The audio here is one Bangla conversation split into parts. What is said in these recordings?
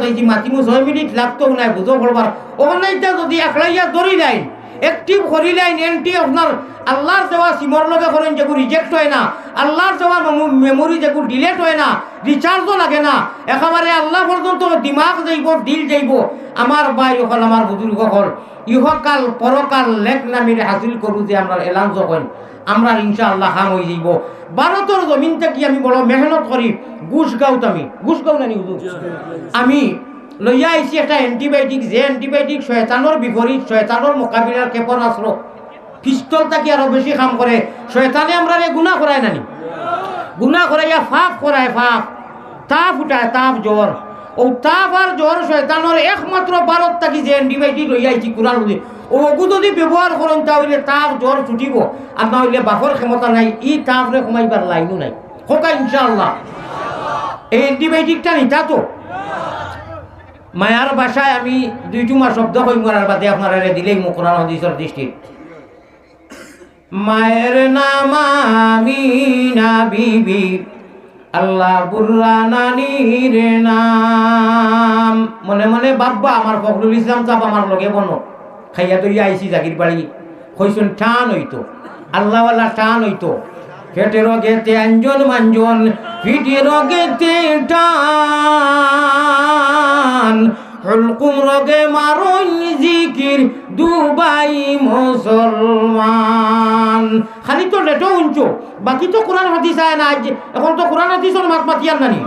চাইছি মাতিমু 6 মিনিট লাগতো নাই বুঝো করবার ওখানটা যদি একলাইয়া ধরি লাইন অ্যাক্টিভ করি লাইন এনটি আপনার আল্লাহর দেওয়া সিমর লগে করেন যেগুলো রিজেক্ট হয় না, আল্লাহর দেওয়া মেমোরি যেগুলো ডিলেট হয় না, রিচার্জও লাগে না, একেবারে আল্লাহ পর্যন্ত দিমাগ যাইব, দিল যাইব। আমার ভাই হল আমার বুজুর্গ হল ইহকাল পরকাল লেখ নামির হাসিল করু যে আমরা এলান যখন আমরা ইনশাআল্লাহ হাম হয়ে যাইব। ভারতের জমিন থেকে আমি বড় মেহনত করি গুসগাঁওত আমি গুসগাঁও নানি হুজুর আমি লইয়া আইছি একটা অ্যান্টিবায়োটিক, যে অ্যান্টিবায়োটিক শয়তানোর বিপরীত, শয়তানোর মোকাবিলার ক্ষেপণাস্ত্র, পিস্তল থাকি আরো বেশি কাম করে। শয়তানে আমরা গুনাহ করায় নানি, গুনাহ করাইয়া ফাপ করায়, ফাপ তাপ উঠায়, তাপ জ্বর। ও তাপ আর জ্বর শয়তানোর একমাত্র ভারত থাকি যে অ্যান্টিবায়োটিক লইয়া আইছি কোরআন বুঝি ওগু যদি ব্যবহার করেন তাহলে তাপ জ্বর ছুটিব, আর না হইলে বাপর ক্ষমতা নাই, ই তাপরে কমাইবার লাইনও নাই। হোকা ইনশাআল্লাহ এই অ্যান্টিবায়োটিকটা নিতা তো মায়ার বাসায় আমি 2 মাস শব্দ হই মরার বাদে আপনারা দিলেই কোরআন হাদিসের দৃষ্টি। মায়ের নাম আমিনা বিবি, আল্লাহ বুর্রা নানির নাম। মনে মনে বাব্বা আমার ফখরুল ইসলাম চাপ আমার লগে বনো খাইয়া তৈরি আইসি জাগির বাড়ি হইসুন টান হইতো, আল্লাহওয়ালা টান হইতো। পেটের গেতে আঞ্জন মাঞ্জন, পিঠের গেতে টান, হলকুম রগে মারণ জিকির দুবাই মুসলমান। খালি তো লেটো উঞ্চো, বাকি তো কোরআন হাদিস আয় না। এখন তো কোরআন হাদিসের মাত মাতিয়ার নানি।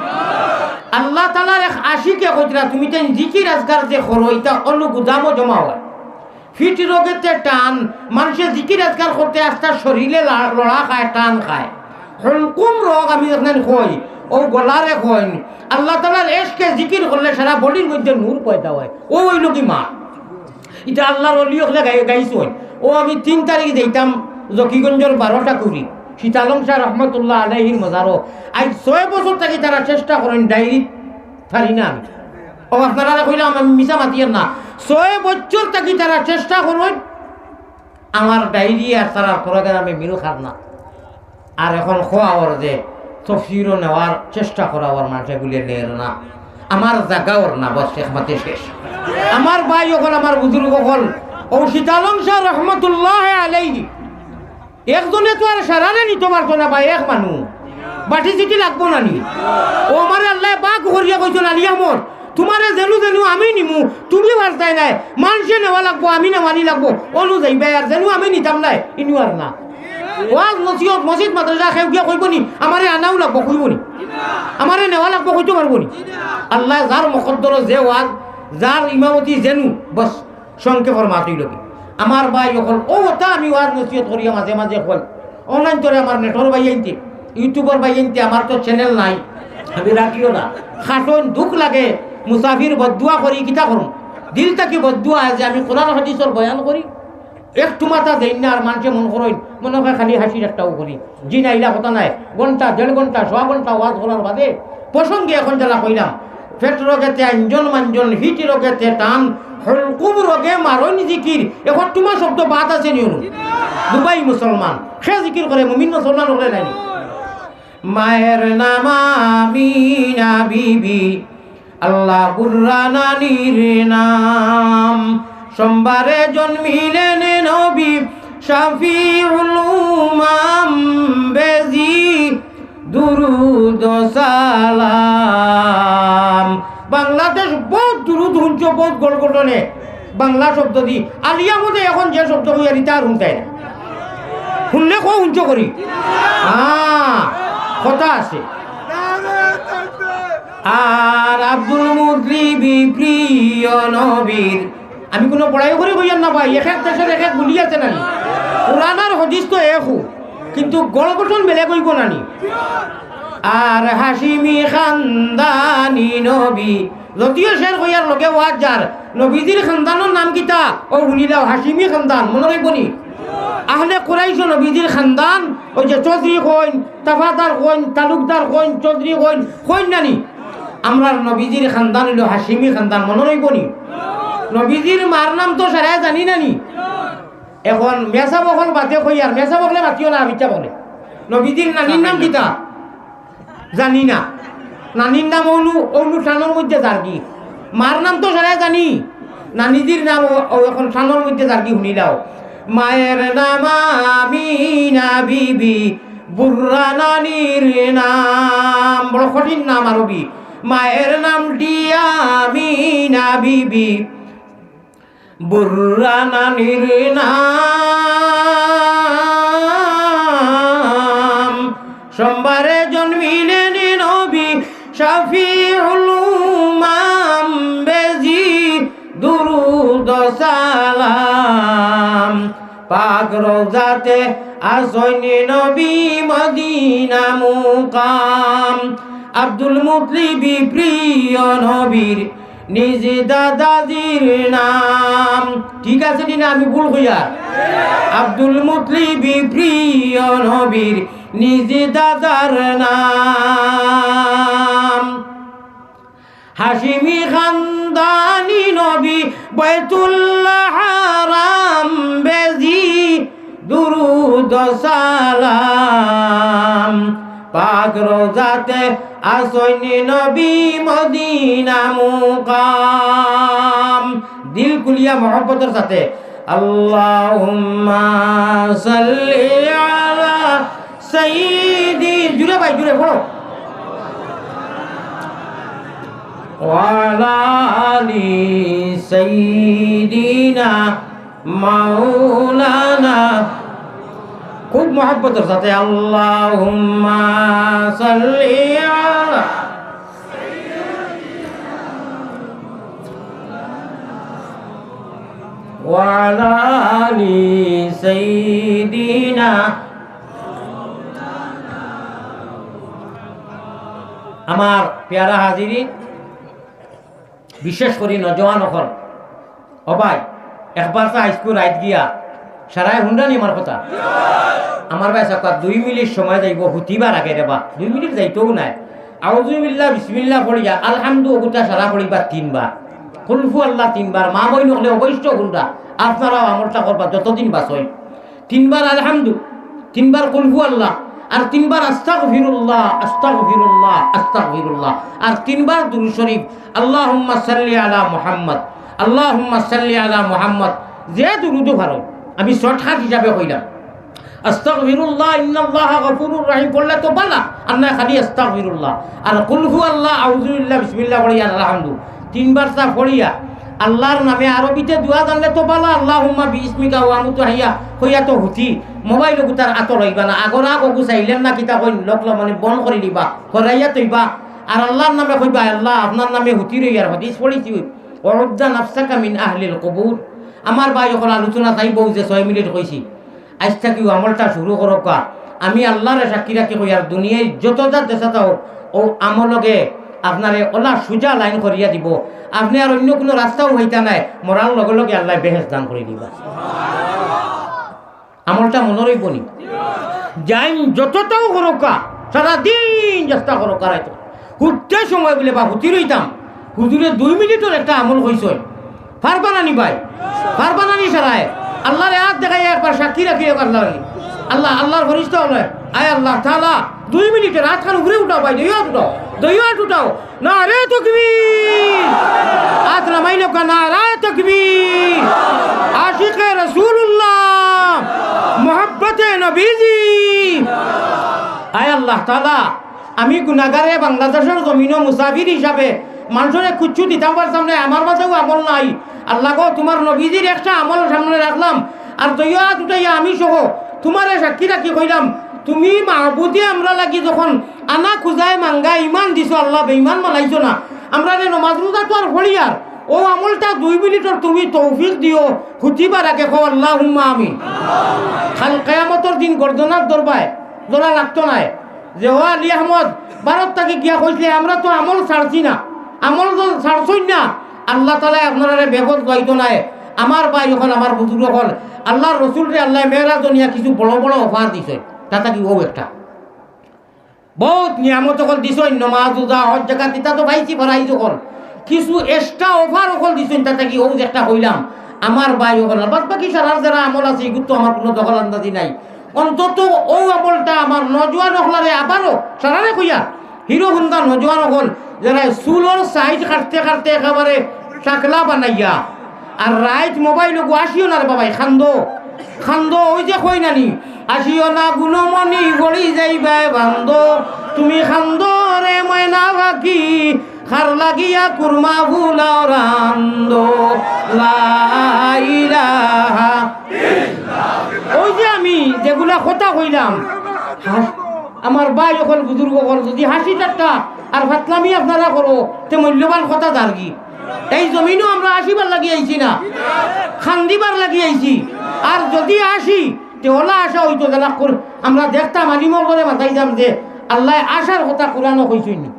আল্লাহ তাআলার এক আশিকে কইরা তুমি তেন জিকির আজকার যে করো এটা অন্য গুদামও জমা হয়। ফিট রোগেতে টান, মানুষের জিকির আজকার করতে আস্তে শরীরে লড়া খায়, টান খায়। হলকুম রোগ আমি আপনার কই ও গলারে কইন আল্লাহ তাআলার এশকে জিকির করলে সারা বডির মধ্যে নূর পয়দা হয়। ও হইল কি মা এটা আল্লাহর ওলি হলে গাইছই। ও আমি 3 তারিখ যাইতাম জকিগঞ্জের 12টা কুড়ি শীতালং শাহ রহমতুল্লাহ আলাইহির মজারও। আজ 6 বছর থেকে তারা চেষ্টা করেন ডায়েরি পারি না আমি। ও আপনারা কইলাম আমি মিশা মাতিয়ার না, 6 বছর থেকে তারা চেষ্টা করেন আমার ডায়েরি আর তারা প্রোগ্রামে মিলু খার না। আর এখন খোয়াওয়ার যে তফসিরও নেওয়ার চেষ্টা করা ওর মানুষগুলি নের না, আমার জায়গাওর না, বস একমাতে শেষ। আমার ভাই হল আমার বুজুর্গ হল ও শীতালং শাহ রহমতুল্লাহ আলাইহি একজনে তো আর সারারে নিতে পারতো না ভাই, এক মানুষ বাটি চিঠি লাগবো না নি। ও আমার আল্লাহ বাঘ করিয়া কইতো না নিয়ামত তোমারে যেনু যেনু আমি নিমু তুমি বার্তাই নাই, মানুষে নেওয়া লাগবো, আমি নেওয়ানি লাগবো অনুযায়ী ভাই, আর যেনু আমি নিতাম নাই ইনু আর না। ওয়াজ নসিহত মসজিদ মাদ্রাসা খেয়ে গিয়া কইব নি আমারে আনাও লাগবো, কইব নি আমারে নেওয়া লাগবো, কইতে পারবো নি। আল্লাহ যার মকদ্দর যে ওয়াজ যার ইমামতি যেনু বস সংক্ষেপর মাতুই লোকে আমার ভাই যখন ও তা আমি ওয়াজ নসিহত করিয়া মাঝে মাঝে কই অনলাইন করে আমার নেটর ভাই আনতে ইউটিউবার ভাই আনতে, আমার তো চ্যানেল নাই আমি রাখিও না। খাটন দুঃখ লাগে মুসাফির বদুয়া করি কিতা করুন, দিল থাকি বদুয়া যে আমি কোরআন হাদিসের বয়ান করি একটু মাথা দেই না, আর মানুষে মন করেন মনে হয় খালি হাসির একটাও করি জি না ইলা কথা নাই। ঘন্টা 1.5 ঘন্টা 1.5 ঘন্টা ওয়াজ করার বাদে প্রসঙ্গে এখন যারা কইলাম পেট রোগেতে আঞ্জন মাঞ্জন, হিট রোগেতে টান, হলকুম রোগে মারণ জিকির। এখন তোমার শব্দ বাদ আছে নি অনু দুবাই মুসলমান সে জিকির করে মুমিন মুসলমান হলে নাই। মায়ের নাম আমিনা বিবি, আল্লাহ বুর্রা নানির নাম। সোমবারে জন্মিলেন নবী শাফিউল উমাম, বেজি দুরুদ সালাম। বাংলাদেশ বহুত দুরুদ হুঞ্চ, বহুত গোল ঘটনে বাংলা শব্দ দি আলিয়া মধ্যে এখন যে শব্দ হইয়া দিতে আর শুনতাই না, শুনলে কো হুঞ্চ করি কথা আছে। আর আব্দুল মুতলিবি প্রিয় নবীর, আমি কোনো পড়াই করে কইয়ার না ভাই, এক এক দেশের এক এক গুলি আছে নানি। কোরআন আর হাদিস তো একু, কিন্তু গড় গঠন বেলেগ হইব নানি। আর হাসিমি খানদানি নবী, যদিও শের কইয়ার লগে ওয়াজ যার নবীজির খানদানের নাম কিতা ও শুনিলাও হাসিমি খানদান মনে রাখবো নি। আহলে কুরাইশ নবীজির খানদান ওই যে Chowdhury coin, Tafadar coin, Talukdar coin, Chowdhury coin, coin নানি। আমরা নবীজির খানদান হইল হাসিমি খানদান মনে রাখবো নি। নবীজির মার নাম তো সারাই জানি নানি। এখন মেসা বকল বাতে কইয়ার, মেসা বকলে বাতিও না আবিচা বলে। নবীজির নানির নাম কিতা জানি না, নানির নাম অনু অনু টানোর মধ্যে যার কি মার নাম তো সারা জানি, নানিজির নাম এখন সানোর মধ্যে যার কি শুনিলাও। মায়ের নাম আমিনা বিবি, বুর্রা নানির নাম, বড় কঠিন নাম আরবি। মায়ের নামটি আমিনা বিবি, বুর্রা নানির নাম। সোমবারে জন্মিলেন নবী শফিউল উম্মাম, বেজি দুরুদ সালাম। পাক রওজাতে আসইনি নবী মদিনা মুকাম। আব্দুল মুত্তালিব প্রিয় নবীর নিজ দাদাজির নাম। ঠিক আছে না? আমি ভুল হইয়া? আব্দুল মুত্তালিব প্রিয় নবীর নিজ দাদার নাম। হাশিমি খানদানি নবী বাইতুল্লাহ হারাম, বেজি দুরুদ সালাম। পাক রওজাতে আসইনি নবী মদিনা মুকাম। দিল কুলিয়া মহব্বতের সাথে আল্লাহুম্মা সাল্লি আলা সাইয়্যিদি, জুড়ে ভাই জুড়ে পড়ো। ওয়ালা আলি সাইয়্যিদিনা মাওলানা, খুব মহব্বতের সাথে আল্লাহুম্মা সাল্লি আলা ওয়ালা আলি সাইয়্যিদিনা। আমার পেয়ারা হাজিরিন, বিশেষ করে নজওয়ান হল ও ভাই, একবার তো হাইস্কুল রাইত গিয়া সারাই হুন্ডা নি আমার কথা। আমার ভাই সকাল 2 মিনিট সময় যাইব হুতিবার আগে রে বা 2 মিনিট যাইতেও নাই। আউযুবিল্লাহ বিসমিল্লাহ পড়িয়া আলহামদু ওগুতা সারা পড়িবার 3 বার, কুলহু আল্লাহ 3 বার। মা বই নকলে অবশ্য হুন্ডা আপনারাও আমলটা করবা যতদিন বাঁচই। 3 বার আলহামদু, 3 বার কুলহু আল্লাহ, আর 3 বার আস্তাগফিরুল্লাহ আস্তাগফিরুল্লাহ আস্তাগফিরুল্লাহ, আর 3 বার দুরূদ শরীফ আল্লাহুম্মা সাল্লি আলা মুহাম্মদ আল্লাহুম্মা সাল্লি আলা মুহাম্মদ। যে দুরূদ ভালো আমি শর্টকাট হিসাবে কইলাম। আস্তাগফিরুল্লাহ ইন্নাল্লাহা গফুরুর রহিম পড়লে তো বালা, আর না খালি আস্তাগফিরুল্লাহ আর কুল হুয়াল্লাহ আউযুবিল্লাহ বিসমিল্লাহ পড়িয়া আলহামদু 3 বার তা পড়িয়া আল্লাহর নামে আরবিতে দোয়া জানলে তো বালা। আল্লাহুম্মা বিইসমিকা ওয়া আমুতু হাইয়া হইয়া তো হুতি। মোবাইল গুতার আতর হইবা না, আগর আগ গুছাইলেন না কিতা কই লোকলা মানে বন করে দিবা, করাইয়া তৈবা। আর আল্লাহর নামে কইবা আল্লাহ আপনার নামে হুতি রইয়ার হাদিস পড়িছি। ওয়ারুদ্দা নাফসাকা মিন আহলিল কবুর। আমার ভাই যখন আলোচনা চাইব যে 6 মিনিট কইছি, আজ থেকে আমলটা শুরু করক। আমি আল্লাহরে সাক্ষী রাখি কই আর দুনিয়ায় যত যা দেশাতা হোক ও আমলগে আপনারে ওলা সুজা লাইন করিয়া দিব। আপনি আর অন্য কোনো রাস্তাও হইতা নাই, মরার লগে লগে আল্লাহ বেহেশত দান করে দিবা। আমলটা মনে রইবনি। যাই যতটাও করকা সারাদিন চেষ্টা করো কারাইতো হুটতে সময় বলে বা হুতি রইতাম। হুজুরে 2 মিনিটের একটা আমল হইছে, ফারবানানি ভাই ফারবানানি সারায় আল্লাহর হাত দেখাই একবার সাক্ষী রাখি আল্লাহ আল্লাহ আল্লাহর ফরিস্তা হলো আয় আল্লাহ তাআলা 2 মিনিটের হাত খান উপরে উঠাও ভাই, দইয়াত উঠাও নারে তাকবীর, হাত নামাইলো কা নারে তাকবীর, আশিকে রাসূলুল্লাহ মোহাব্বতে নবীজি। আয় আল্লাহ তাআলা, আমি গুনাহগারে বাংলাদেশের জমিনও মুসাফির হিসাবে মানুষের কুচ্ছু দিতাম পারতাম না, আমার মাঝেও আমল নাই। আল্লাহ গো তোমার নবীজির একটা আমল সামনে রাখলাম, আর দইয়াত উঠাইয়া আমি সহ তোমারে সাক্ষী রাখি কইলাম তুমি মাহবুদি আমরা লাগি যখন আনা খুঁজায় মাঙ্গা ইমান দিছো, আল্লাহ বেঈমান মানাইছো না। আমরা নমাজ রোজা তো আর হলিয়ার ও আমলটা 2 মিনিটের তুমি তৌফিক দিও হুতিবার আগে কও আল্লাহুম্মা আমিন। কাল কিয়ামতের দিন গর্দনার দরবায় দরা লাগতো না যে ও আলী আহমদ ভারত থেকে গিয়া কইছে আমরা তো আমল ছাড়ছি না, আমল ছাড়ছই না। আল্লাহ তাআলা আপনারা বেগত গাইতো নাই। আমার ভাই যখন আমার বুজুর্গ হল আল্লাহর রসুলরে আল্লাহ মেয়েরা দুনিয়া কিছু বড় বড় অফার দিছে, তাতা কি ও একটা বহুত নিয়ামত হল দিছ, নমাজ রোজা হজ জাকাত দিতা তো পাইছি ভরাই যখন কিছু এক্সট্রা অফার হল দিছেন, তাতে কি ও একটা হইলাম। আমার ভাই হল বাদ বাকি সারার যারা আমল আছে এগুলো তো আমার কোনো দখল আন্দাজি নাই। অন্তত ও আমলটা আমার নজওয়ান হলারে আবারও সারারে কইয়া হিরো হুন্দা নজওয়ান হল যারা চুলোর সাইজ কাটতে কাটতে একেবারে টাকলা বানাইয়া আর রাইট মোবাইল আসিও না রে বাবাই খান্দো খান্দো ওই যে কই নানি আসিও না গুণমণি গড়ি যাইবে বান্দ তুমি খান্দো রে ময়না বাকি খার লাগিয়া কুরমা ভুলাও রান্দ লা ইলাহা ইল্লাল্লাহ। ওই যে আমি যেগুলা কথা কইলাম আমার ভাই যখন বুজুর্গ কর যদি হাসি ঠাট্টা আর ফাতলামি আপনারা করো তে মূল্যবান কথা দাঁড়ি এই জমিনও আমরা আসিবার লাগিয়েছি না খান্দিবার লাগিয়েছি আর যদি আসি তে ওলা আসা হইতো যারা আমরা দেখতাম আলিমর করে মাথায় যাম যে আল্লাহ আশার কথা কোরআনও কইছেন না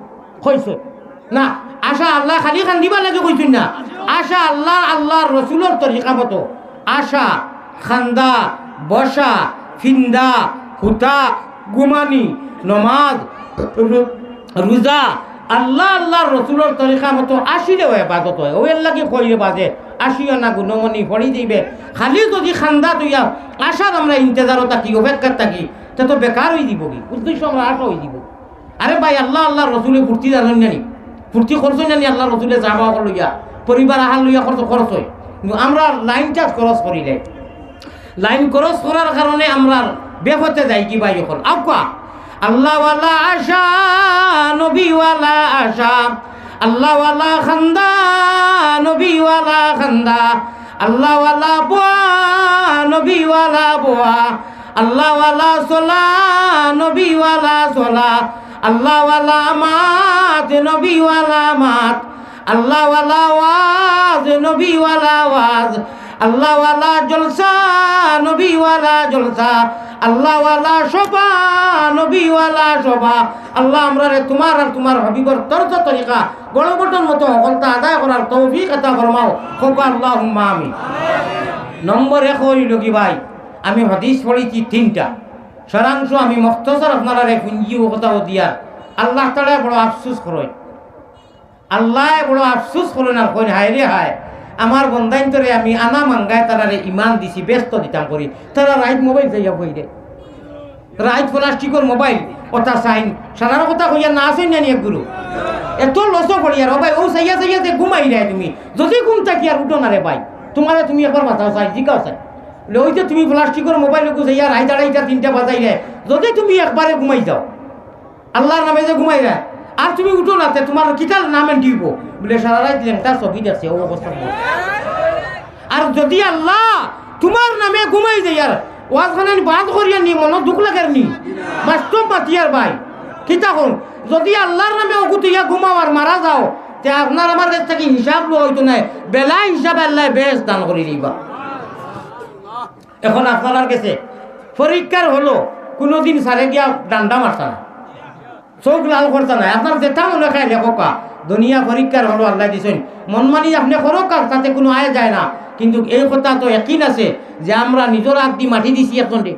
কইছে না আশা আল্লাহ খালি খান্দিবার লাগে কইছেন না আশা আল্লাহ আল্লাহর রসুলের তরিকা মতো আশা খান্দা বসা ফিন্দা হুতা গুমানি নমাজ রোজা আল্লাহ আল্লাহর রসুলের তরিকা মতো আসিলেও এবাদত হয় ওই আল্লাহকে কইলে বাজে আসিও না গুণমণি ফড়ি দিবে খালি যদি খান্দা তুইয়া আশার আমরা ইন্তজারও থাকি অপেক্ষার থাকি তা তো বেকার হয়ে দিব কি উদ্দেশ্য আমরা আশা হয়ে দিব আরে ভাই আল্লাহ আল্লাহর রসুলে ফুর্তি জানেন জানি ফুর্তি করছেন জানি আল্লাহ রসুলে যাওয়া লইয়া পরিবার আহার লইয়া খরচ হয় কিন্তু আমরা লাইনটা খরচ করিলে লাইন খরচ করার কারণে আমরা বেহতে যাই কি ভাই এখন আউকা আল্লাহওয়ালা আশা নবীওয়ালা আশা আল্লাহওয়ালা খান্দা নবীওয়ালা খান্দা আল্লাহওয়ালা বোয়া নবীওয়ালা বোয়া আল্লাহওয়ালা সোলা নবীওয়ালা সোলা আল্লাহওয়ালা মাত নবীওয়ালা মাত আল্লাহওয়ালা ওয়াজ নবীওয়ালা ওয়াজ আল্লাহওয়ালা জলসা নবীওয়ালা জলসা আল্লাহওয়ালা শোভা নবীওয়ালা শোভা আল্লাহ আমরা রে তোমার আর তোমার হাবিবর তর্জ তরিকা গণবটন মতো সকলতা আদায় করার তৌফিক আতা ফরমাও হোক আল্লাহুম্মা আমিন। নম্বর 1 হইল কি ভাই আমি হাদিস পড়েছি 3টা সারাংশ আমি মুখতসর আপনারা রে পুঞ্জি কথা দিয়া আল্লাহ তাআলা বড় আফসোস করেন আল্লাহ বড় আফসোস করেন আর কই হায় রে হায় আমার বন্ধাইন্তরে আমি আনা মাঙ্গায় তারারে ইমান দিছি ব্যস্ত দিতাম করি তারা রাইট মোবাইল যাইয়া বই রে রাইট প্লাস্টিকর মোবাইল ওটা সাইন সারার কথা কইয়া না আসেন জানি এক গুরু এত লস পড়ি আর ভাই ও সাইয়া সাইয়া যে ঘুমাই রে তুমি যদি ঘুম থাকি আর উঠো না রে ভাই তোমারে তুমি একবার মাথাও চাই জিগাও চাই ওই যে তুমি প্লাস্টিকর মোবাইল যাইয়া রাইট 2:30 3টা বাজাই রে যদি তুমি একবারে ঘুমাই যাও আল্লাহর নামে যে ঘুমাই রে আর তুমি উঠো না তোমার কিতাল নামে দিব বলে সারা রাত লেংটা ছবি দেখছে ও অবস্থা আর যদি আল্লাহ তোমার নামে ঘুমাই যায় আর ওয়াজখানে বাদ করিয়া নি মনে দুঃখ লাগার নি বাস্তব পাতিয়ার ভাই কিতা হন যদি আল্লাহর নামে অকুতিয়া ঘুমাও আর মারা যাও তে আপনার আমার কাছ থেকে হিসাব লো হইতো না বেলা হিসাবে আল্লাহ বেশ দান করে দিবা। এখন আপনার কাছে পরীক্ষার হলো কোনোদিন সারে গিয়া ডান্ডা মারতা না চোখ লাল করতা না আপনার যেটা মনে খায় লেখকা দুনিয়া পরীক্ষার হলো আল্লাহ দিছেন মন মানি আপনি করো কাজ তাতে কোনো আয় যায় না কিন্তু এই কথা তো একই আছে যে আমরা নিজের হাত দিয়ে মাটি দিছি একজনকে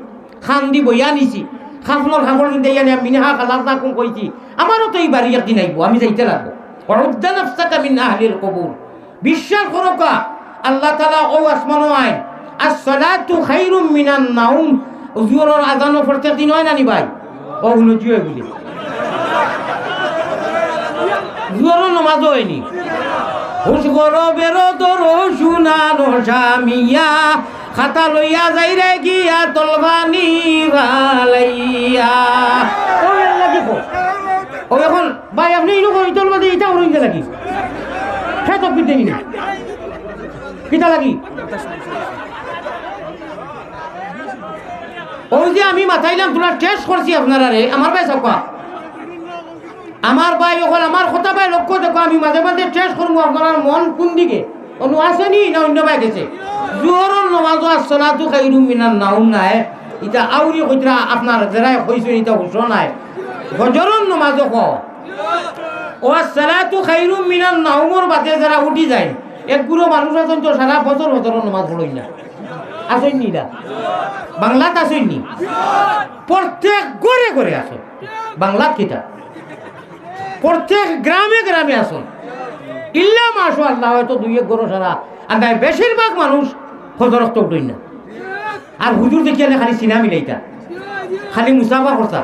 খান দি বইয়া নিছি খাফনোর খাফড় কিন্তু ইয়ানি আমি মিনহা খালাস না কোন কইছি আমারও তো এই বাড়ি একদিন আইব আমি যাইতে লাগবো ওয়াউদ্দা নাফসাকা মিন আহলিল কবুর বিশ্বাস করো কা আল্লাহ তাআলা ও আসমানো আইন as-salatu khairum minan naum উজুরের আযানও প্রত্যেক দিন হয় না নি ভাই ও হলো জুয়ে বলি জুয়ারও নামাজ হয়নি হুশ করো বেরো তোরো শুনানো স্বামিয়া খাতা লইয়া যাই রে গিয়া তলবানি ভালাইয়া ওই লাগি ও এখন ভাই আপনি ইনো কই তলবানি এটা হইন লাগি খেত বিতে নি কিটা লাগি ওই যে আমি মাথাইলাম তোরা টেস্ট করছি আপনারা রে আমার ভাই সকা আমার ভাই ওখানে আমার কথা ভাই লক্ষ্য দেখো আমি মাঝে মাঝে টেস্ট করবো আপনার মন কোন দিকে অনু আসেনি না অন্য ভাই গেছে জোহরের নামাজ আসসালাতু খাইরুম মিনান নাউম নাই এটা আউরি কইরা আপনার যারা কইছেন এটা হুশো নাই ফজরের নামাজ কো ও আসসালাতু খাইরুম মিনান নাউমর বাদে যারা উঠি যায় এক গুরু মানুষ আছেন তো সারা বছর ফজরের নামাজ পড়ই না আসেন নি না বাংলাত আসেন নি প্রত্যেক ঘরে ঘরে আসে বাংলাত কিটা প্রত্যেক গ্রামে গ্রামে আসুন ইল্লা মাশাআল্লাহ হয়তো 2-1 গরো সারা আর বেশিরভাগ মানুষ ফজর রক্ত উঠই না আর হুজুর দেখিয়া খালি সিনা মিলাইতা খালি মুসাফা করতা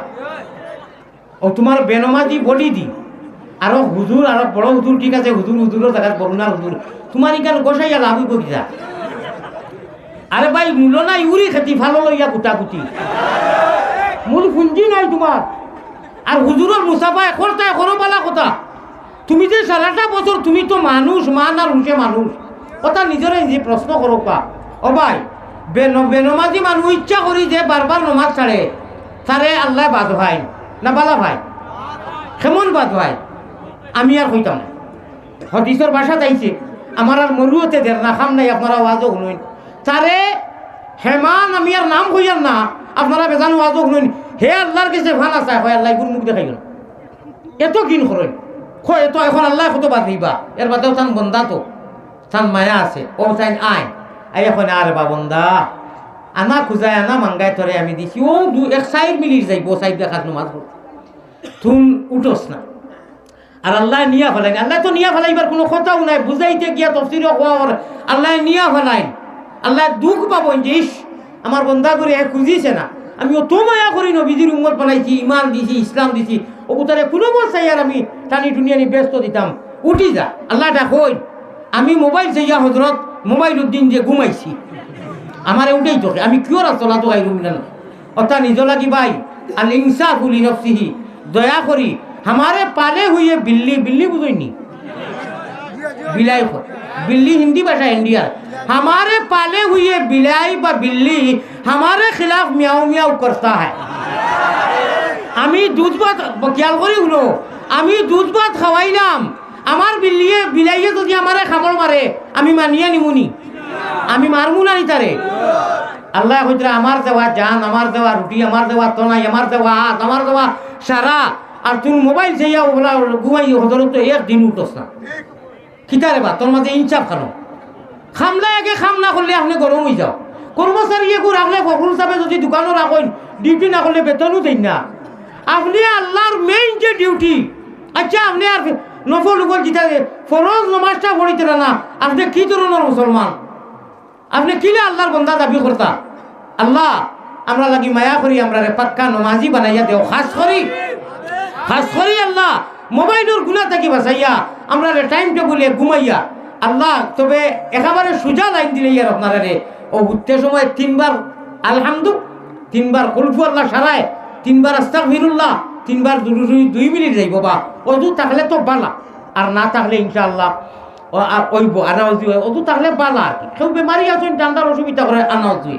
ও তোমার বেনমাজি বলি দি আরো হুজুর আরো বড় হুজুর ঠিক আছে হুজুরের জায়গায় বরুণার হুজুর তোমার ইকান গোসাইয়া লাভ হইব কিনা আরে ভাই মূল নাই উড়ি খেতি ভালো লইয়া কুটাকুটি মূল পুঞ্জি নাই তোমার আর হুজুরের মুসাফা এখনটা এখনো বলা কথা তুমি যে সারাটা বছর তুমি তো মানুষ মান আর হুসে মানুষ কথা নিজরে নিজে প্রশ্ন করো পা ও ভাই বেনমাজি মানুষ ইচ্ছা করি যে বারবার নমাজ ছাড়ে তারে আল্লাহ বাদ ভাই না বালা ভাই কেমন বাদ ভাই আমি আর কইতাম না হদিসের বাসা যাইছে আমার আর মরুতে দের না খাম নাই আপনারা ওয়াজও শুনুন তারে হেমান আমি আর নাম কইয়ার না আপনারা বেজান ওয়াজও শুনুন হে আল্লাহর কাছে ভান আছে হয় আল্লাহ গুরু মুখ দেখাই গেল এত কিন করেন কয় এত এখন আল্লাহ কত বাদ দিবা এর বাদেও তান বন্দা তো তান মায়া আছে ও চাইন আয় আই এখন আর বা বন্দা আনা খুঁজায় আনা মাঙ্গায় তরে আমি দিছি ও এক সাইড মিলির যাইব সাইড দেখাত নমাজ তুম উঠোস না আর আল্লাহ নিয়া ফেলাইন আল্লাহ তো নিয়া ফেলাইবার কোনো কথাও নাই বুঝাইতে গিয়া তফসির হওয়ার আল্লাহ নিয়া ফেলাইন আল্লাহ দুঃখ পাবো যে আমার বন্ধা করে খুঁজিছে না আমি অত মায়া করি নবীজির উম্মত বানাইছি ইমান দিছি ইসলাম দিছি ও তারে কোনো বসাই আর আমি টানি টুনিয়ানি ব্যস্ত দিতাম উঠি যা আল্লাহটা কই আমি মোবাইল চাইয়া হজরত মোবাইল উদ্দিন যে ঘুমাইছি আমারে উঠেই তোকে আমি কিয় রাস্তা তো গাইরুম না অর্থাৎ নিজ লাগি ভাই আল ইনসাফু লিনফসিহি দয়া করি हमारे पाले हुए बिल्ली बिल्ली बुझोनी बिलाई को बिल्ली हिंदी भाषा इंडिया हमारे पाले हुए बिलाई व बिल्ली हमारे खिलाफ म्याऊ म्याऊ करता है আমি দুধ ভাত খেয়াল করি শুনো আমি দুধ ভাত খাওয়াইলাম আমার বিল্লিয়ে বিলাইয়ে যদি আমারে খামড় মারে আমি মানিয়া নিমুনি আমি মারমু না নিতারে আল্লাহ কইতরা আমার দেওয়া জান আমার দেওয়া রুটি আমার দেওয়া তনাই আমার দেওয়া হাত আমার দেওয়া সারা আর তুমি মোবাইল চাইয়া ওগুলা ঘুমাই হজরত তো একদিন উঠোস না কিতারে বা তোর মাঝে ইনসাফ খানো খামলা আগে খাম না করলে আপনি গরম হয়ে যাও কর্মচারী এগু রাখলে ফখরুল সাহেব যদি দোকানও রাখেন ডিউটি না করলে বেতনও দেন না আপনি আল্লাহর মেইন যে ডিউটি আচ্ছা আপনি আর নফল উপর জিতা ফরজ নমাজটা পড়িতে না আপনি কি ধরনের মুসলমান আপনি কিলে আল্লাহর বন্দা দাবি করতা আল্লাহ আমরা লাগি মায়া করি আমরা রে পাক্কা নমাজি বানাইয়া দেও খাস করি আল্লাহ মোবাইলের গুণা থাকি বাঁচাইয়া আমরা টাইম টেবুলে ঘুমাইয়া আল্লাহ তবে একেবারে সোজা লাইন দিলে ইয়ার আপনারা রে ও উঠতে সময় তিনবার আলহামদু তিনবার কুলফু আল্লাহ সারায় তিনবার আস্তাগফিরুল্লাহ তিনবার 2 মিনিট যাইব বা অজু থাকলে তো বালা আর না থাকলে ইনশাআল্লাহ ওইব আনাউজি অজু থাকলে বালা আর কি কেউ বেমারি আছেন ঠান্ডার অসুবিধা করে আনাউজি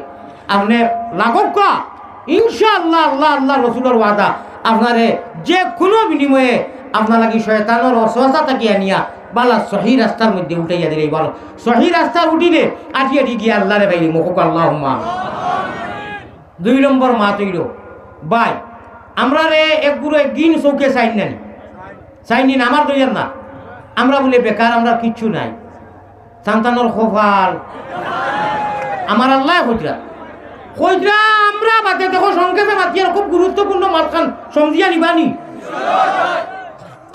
আপনি লাগব কা ইনশাআল্লাহ আল্লাহ আল্লাহ রসুলের ওয়াদা আপনারে যে কোনো বিনিময়ে আপনার লাগি শয়তানের অসহসা তাকে আনিয়া বালা সহি রাস্তার মধ্যে উঠাইয়া দিলে বলো সহি রাস্তার উঠিলে আটি গিয়ে আল্লাহ রে ভাইলি মুখ আল্লাহ 2 নম্বর মা তৈল বাই আমরা রে একগুলো একদিন চৌকে চাইনি আমার দইয়ার না আমরা বলে বেকার আমরা কিচ্ছু নাই সন্তানের খোফাল আমার আল্লাহ কইরা আমরা বাদে দেখো সংকেতে মাতিয়ার খুব গুরুত্বপূর্ণ মাতখান সমঝিয়া নিবানি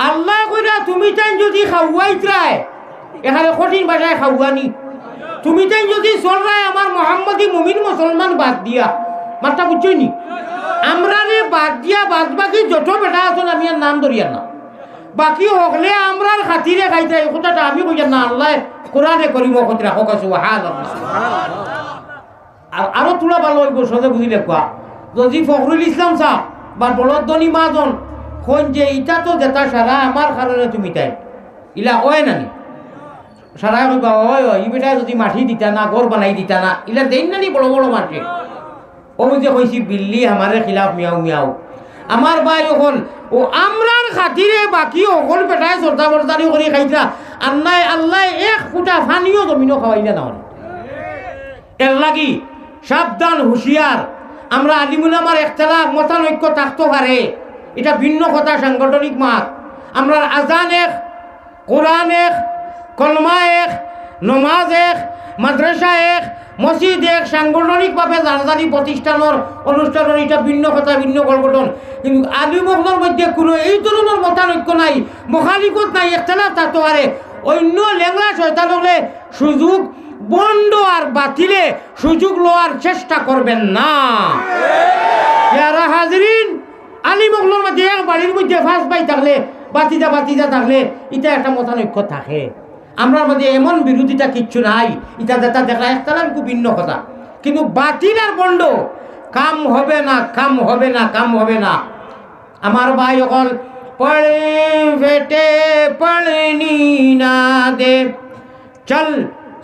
আল্লাহ কইরা তুমি তাই যদি খাওয়াইত্রায় এখানে কঠিন ভাষায় খাওয়ানি তুমি তাই যদি চলরায় আমার মোহাম্মদী মুমিন মুসলমান বাদ দিয়া মাত্রা বুঝছই নি আমরা রে বাদ দিয়া বাদ বাকি যত বেটা আছেন আমি আর নাম ধরিয়ার না বাকি হকলে আমরার খাতিরে খাইতে এই কথাটা আমি কইয়ার না আল্লাহ কোরআনে করিম কথা হোক আরো তোলা ভালো হইব সহজে বুঝিলে কোয়া যদি ফখরুল ইসলাম সাহ বা বলদনি মাজন কোন যে ইটা তো যেটা সারা আমার কারণে তুমি তাই ইলা ওয় নানি সারা কইবা ওই ই বেটা যদি মাটি দিতা না ঘর বানাই দিতা না ইলা দেন নানি বড় বড় মাটি ও যে কইছি বিল্লি আমারে খিলাফ মিয়াও মিয়াও আমার ভাই এখন ও আমরার খাতিরে বাকি অকল বেটায় সর্দা বর্দারি করে খাইতা আল্লাহ আল্লাহ এক ফুটা ফানিও জমিনও খাওয়াইলে না এর লাগি সাবধান হুঁশিয়ার আমরা আলিমুলামার একতলাফ মতানৈক্য থাকতে পারে এটা ভিন্ন কথা সাংগঠনিক মাত আমরা আজান এক কোরআন এক কলমা এক নমাজ এক মাদ্রাসা এক মসজিদ এক সাংগঠনিকভাবে জানাজানি প্রতিষ্ঠানের অনুষ্ঠানের এটা ভিন্ন কথা ভিন্ন সংগঠন কিন্তু আলিমুলামার মধ্যে কোনো এই ধরনের মতানৈক্য নাই মখালিকত নাই একতলাফ থাকতে পারে অন্য লেংলা শয়তান হলে সুযোগ বন্ধ আর বাতিলে সুযোগ লওয়ার চেষ্টা করবেন না যারা হাজরিন আলিমগুলোর মধ্যে এক বাড়ির মধ্যে ফাঁস পাই থাকলে বাতিজা থাকলে এটা একটা মতানৈক্য থাকে। আমরা মধ্যে এমন বিরোধিতা কিচ্ছু নাই, এটা যেটা দেখা একতলা খুব ভিন্ন কথা। কিন্তু বাতিল আর বন্ড কাম হবে না। আমার ভাই অকল পড়ে বেটে পড়নি না দে, চল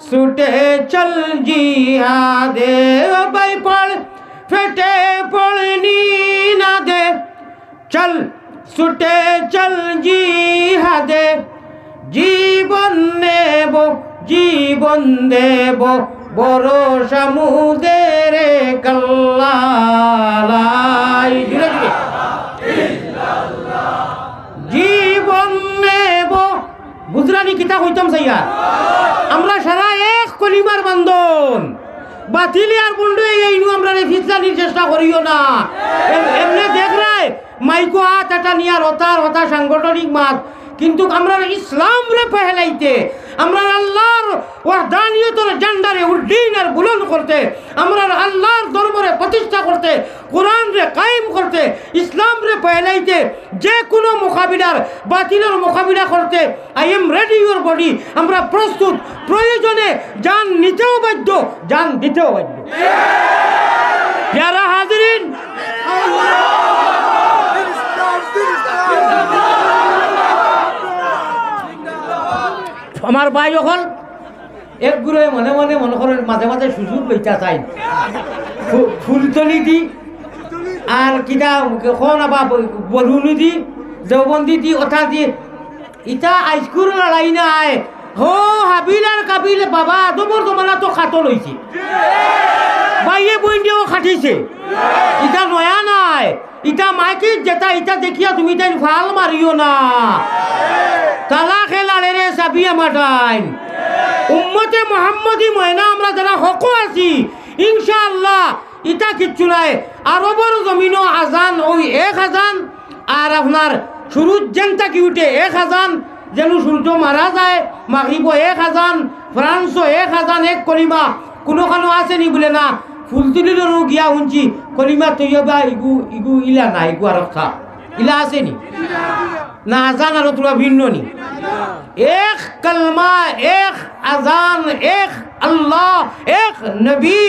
ছুটে চল জিহাদে। ও ভাই পড় ফেটে পড়নি না দে, চল ছুটে চল জিহাদে। জীবন দেব বড় সমুদ্রের কল্লাই। জীবন নেব বুঝরানি কিতা হইতাম সাইয়া। আমরা সারা এক কলিমার বান্ধন, বাতিলি আর বন্ধু এই আমরা ফিসলানির চেষ্টা করিও না। এমনি দেখ রায় মাইকো হাত এটা নিয়ে হতা সাংগঠনিক মাত, কিন্তু আমরা ইসলাম রে ফেলাইতে, আমরা আল্লাহর ওয়াহদানিয়তের জান্ডারে উড্ডীন আর বুলন্দ করতে, আমরা আল্লাহর দরবারে প্রতিষ্ঠা করতে, কোরআন রে কায়েম করতে, ইসলাম রে ফেলাইতে, যে কোনো মোকাবিলার বাতিলের মোকাবিলা করতে I am ready your body. আমরা প্রস্তুত, প্রয়োজনে জান নিতেও বাধ্য, জান দিতেও বাধ্য। যারা হাজিরিন, আমার ভাই যখন এক গুলো মনে করেন মাঝে সুযোগ লইতা চাই, ফুলতলি দি আর কিতা বা বলুনি দি দেওবন্দি দি ওঠা দি ইটা আইসকুর লড়াই নাই। হো হাবিল আর কাবিল বাবা আদমর জমানা তো খাটো লইছে, বাইয়ে বই দিয়েও খাটিছে। ইটা নয়া নাই, ইটা মাইকি যেটা ইটা দেখিয়া তুমি তাই ফাল মারিও না। তালা খেলালে রে সাবিয়া মাটাইন উম্মতে মোহাম্মদী ময়না আমরা যারা হকো আছি ইনশাআল্লাহ ইটা কিচ্ছু নাই। আরবর জমিনও আজান ওই 1000 আর আপনার সুরুজ জেনটা কি উঠে 1000, যেন সূর্য মারা যায় মাগরিব 1000, ফ্রান্সও 1000 এক কলিমা। কোনোখানো আসেনি বলে না, ফুলতুলিরও গিয়া শুনছি কলিমা তৈবা ইগু ইলা না, ইগু আর ইলা আসেনি না, আজান আর তোরা ভিন্ন নি। এক কলমা, এক আজান, এক আল্লাহ, এক নবী,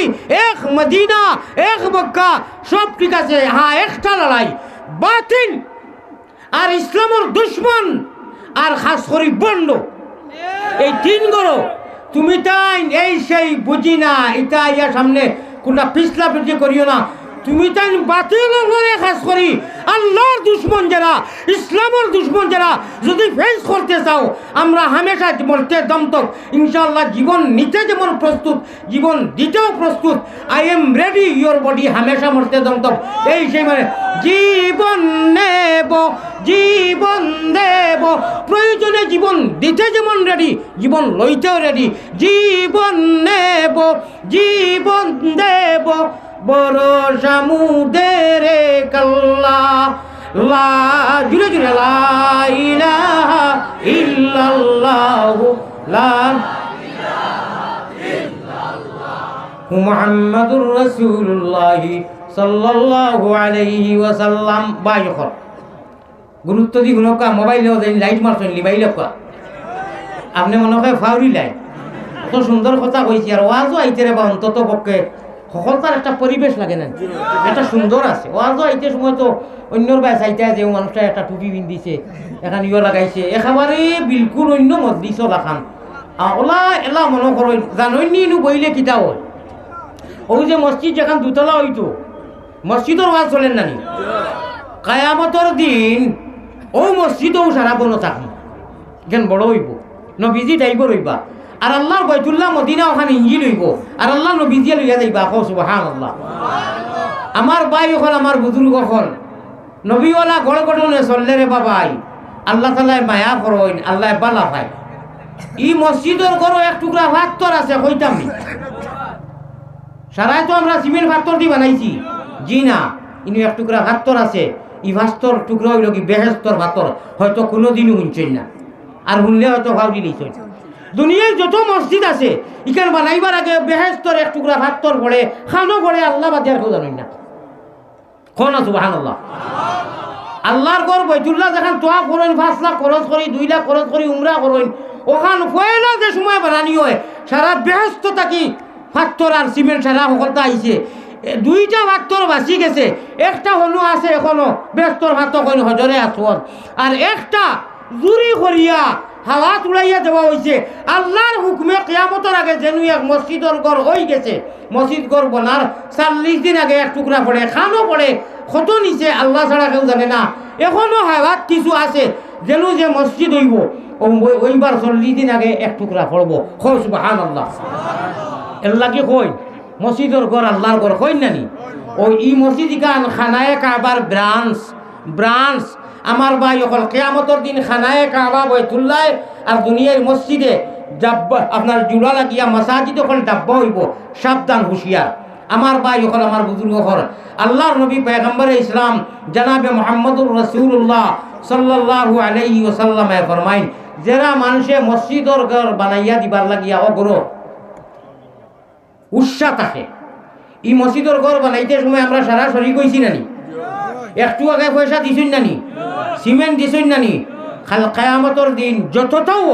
এক মদিনা, এক মক্কা, সব ঠিক আছে। হ্যাঁ, একটা লড়াই বাতিল আর ইসলামের দুশ্মন আর খাস করি বন্ড, এই তিন গরো তুমি তাই এই সেই বুঝি না। এটা ইয়া সামনে কোনটা পিছলা পিছলি করিও না। তুমি তাই বাতিল খাস করি আল্লাহর দুশ্মন যারা, ইসলামের দুশ্মন যারা যদি ফেস করতে চাও, আমরা হামেশা মরতে দমতক ইনশাআল্লাহ। জীবন নিতে যেমন প্রস্তুত, জীবন দিতেও প্রস্তুত। I am ready your body, হামেশা মরতে দমতক। এই সেই মানে জীবন নেব, জীবন দেব, প্রয়োজনে জীবন দিতে যেমন রেডি, জীবন লইতেও রেডি। জীবন নেব, জীবন দেব বড় সমুদ্রের কল্লা। জুড়ে জুড়ে লা ইলাহা ইল্লাল্লাহু লা মুহাম্মাদুর রাসূলুল্লাহ সাল্লাল্লাহু আলাইহি ওয়াসাল্লাম। বাইখর গুরুত্ব দি গুণকা মোবাইলেও লাইট মারছেন লিবাইলে কা আপনি মনে হয় ফাউরি লাইট। এত সুন্দর কথা কইছি আর ওয়াজও আইতে রে বা অন্তত পক্ষে সকলতার একটা পরিবেশ লাগে না, একটা সুন্দর আছে। ওয়াজও আইতে সময় তো অন্যর বাই চাইতে যে মানুষটা একটা টুপি পিন্ধিছে, এখান ইয়ে লাগাইছে, একেবারে বিলকুল অন্য মজলিসও দেখান। ওলা এলা মনে করো জাননি নু বইলে কিতা হয়। ওই যে মসজিদ যেখান দুতলা হইতো, মসজিদর ওয়াজ চলেন নানি, কায়ামতর দিন ও মসজিদও সারা বন থাকবো, যেন বড় হইব, নবীজি যাইব রইবা। আর আল্লাহর বাইতুল্লাহ মদিনা ওখানে ইঞ্জিল হইব, আর আল্লাহ নবীজিয়া লইয়া যাইবা। সুবহানাল্লাহ। আমার ভাই হল, আমার বুজুর্গ হল, নবীওয়ালা গড় গঠনে চললে রে বাবাই, আল্লাহ তালায় মায়া করইন, আল্লাহ বালা পাই। ই মসজিদের গড় এক টুকরা ভাত্তর আছে, কইতাম নি সারাই তো আমরা সিমেন্ট ভাত্তর দি বানাইছি, জি না, ইনি এক টুকরা ভাত্তর আছে। ই ভাস্তর টুকরা হইল কি বেহেস্তর ভাত্তর, হয়তো কোনোদিনও শুনছেন না, আর শুনলে হয়তো ভাবি নিছেন। দুনিয়ায় যত মসজিদ আছে ইখান বানাইবার আগে বেহেস্তর এক টুকরা ভাত্তর পড়ে, খানো পড়ে, আল্লাহ বাদ আর কেউ জানেন না। খন সুবহানাল্লাহ। আল্লাহর ঘর বাইতুল্লাহ যেখান তোয়া করেন 5 লাখ খরচ করি 2 লাখ খরচ করি উমরা করেন ওখান পয়লা যে সময় বানানি হয় সারা ব্যস্ত থাকি পাথর আর সিমেন্ট সারা সকলটা আইছে 2টা পাথর বাঁচি গেছে একটা হলো আছে এখনো ব্যস্তর হাত কইন হজরে আসওয়াদ আর একটা জুরি করিয়া হাওয়া উড়াইয়া দেওয়া হয়েছে আল্লাহর হুকুমে কিয়ামতের আগে যেন এক মসজিদর ঘর হয়ে গেছে মসজিদ ঘর বনার 40 দিন আগে এক টুকরা পড়ে খানো পড়ে কত নিচে আল্লাহ ছাড়া কেউ জানে না এখনো হাওয়াত কিছু আছে যেন যে মসজিদ হইব ওইবার 40 দিন আগে এক টুকরা পড়ব হয় সুবহানাল্লাহ এর লাগে কই মসজিদর ঘর আল্লাহর ঘর কই নানি ওই ই মসজিদ কান খানায়ে কাবার ব্রাঞ্চ আমার ভাই অকল কিয়ামতের দিন খানায়ে কাবা বাইতুল্লাহ আর দুনিয়ার মসজিদে ডাব্বা আপনার জুড়া লাগিয়া মাসাজিদ ওখানে ডাব্বা হইব সাবধান হুঁশিয়ার আমার ভাই ওখানে আমার বুজুর্গ ঘর আল্লাহর নবী পয়গম্বর ইসলাম জনাবে মুহাম্মদুর রাসূলুল্লাহ সাল্লাল্লাহু আলাইহি ওয়াসাল্লাম ফরমাইন যারা মানুষে মসজিদর ঘর বানাইয়া দিবার লাগিয়া অগ্র উৎসাহ থাকে এই মসজিদর ঘর বানাইতে সময় আমরা সরাসরি কইছি নানি একটু আগে পয়সা দিছুন নানি সিমেন্ট দিছুন নানি খাল কিয়ামতের দিন যতটাও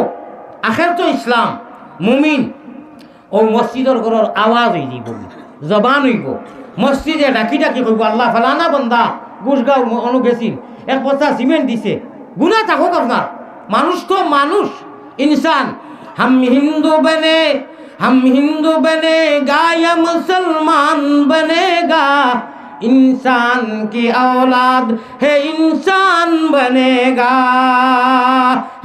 আখের তো ইসলাম মুমিন ও মসজিদর ঘরের আওয়াজ হয়ে যাইব জবান হইব মসজিদে ডাকি ডাকি কইব আল্লাহ ফালানা বান্দা গুসগাঁও অনু গেছিল এক বস্তা সিমেন্ট দিছে গুনাহ থাকুক আপনার মানুষ তো মানুষ ইনসান हम हिंदू बनेगा या मुसलमान बनेगा इंसान की औलाद है इंसान बनेगा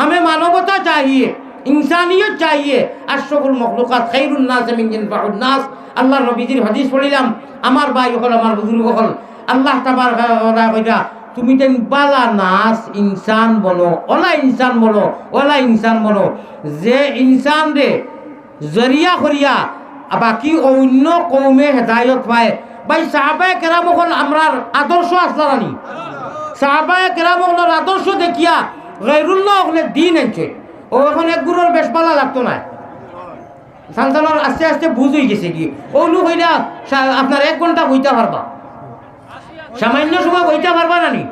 हमें मानवता चाहिए इंसानियत चाहिए अशरफुल मखलूकात खैरुन नास मिन जिनफाउन नास আল্লাহর নবীজির হাদিস পড়িলাম আমার ভাই হল আমার বুজুর্গ হল আল্লাহ তাবারক ওয়া তাআলা কইরা তুমি তেন বালা নাস ইনসান বলো ওলা ইনসান বলো যে ইনসান রে জরিয়া করিয়া বাকি অন্য কৌমে হেদায়ত পায় ভাই সাহাবায়ে কেরাম হল আমরার আদর্শ আসলানি সাহাবায়ে কেরাম হল আদর্শ দেখিয়া গায়রুল্লাহ হলে দিন আনছে ও এখন এক গুরুর বেশ পালা লাগতো না সানসানোর আস্তে আস্তে বুঝ হয়ে গেছে কি ও লোক হইলা আপনার 1 ঘন্টা বইতে পারবা সামান্য সময় বইতে পারবা নানি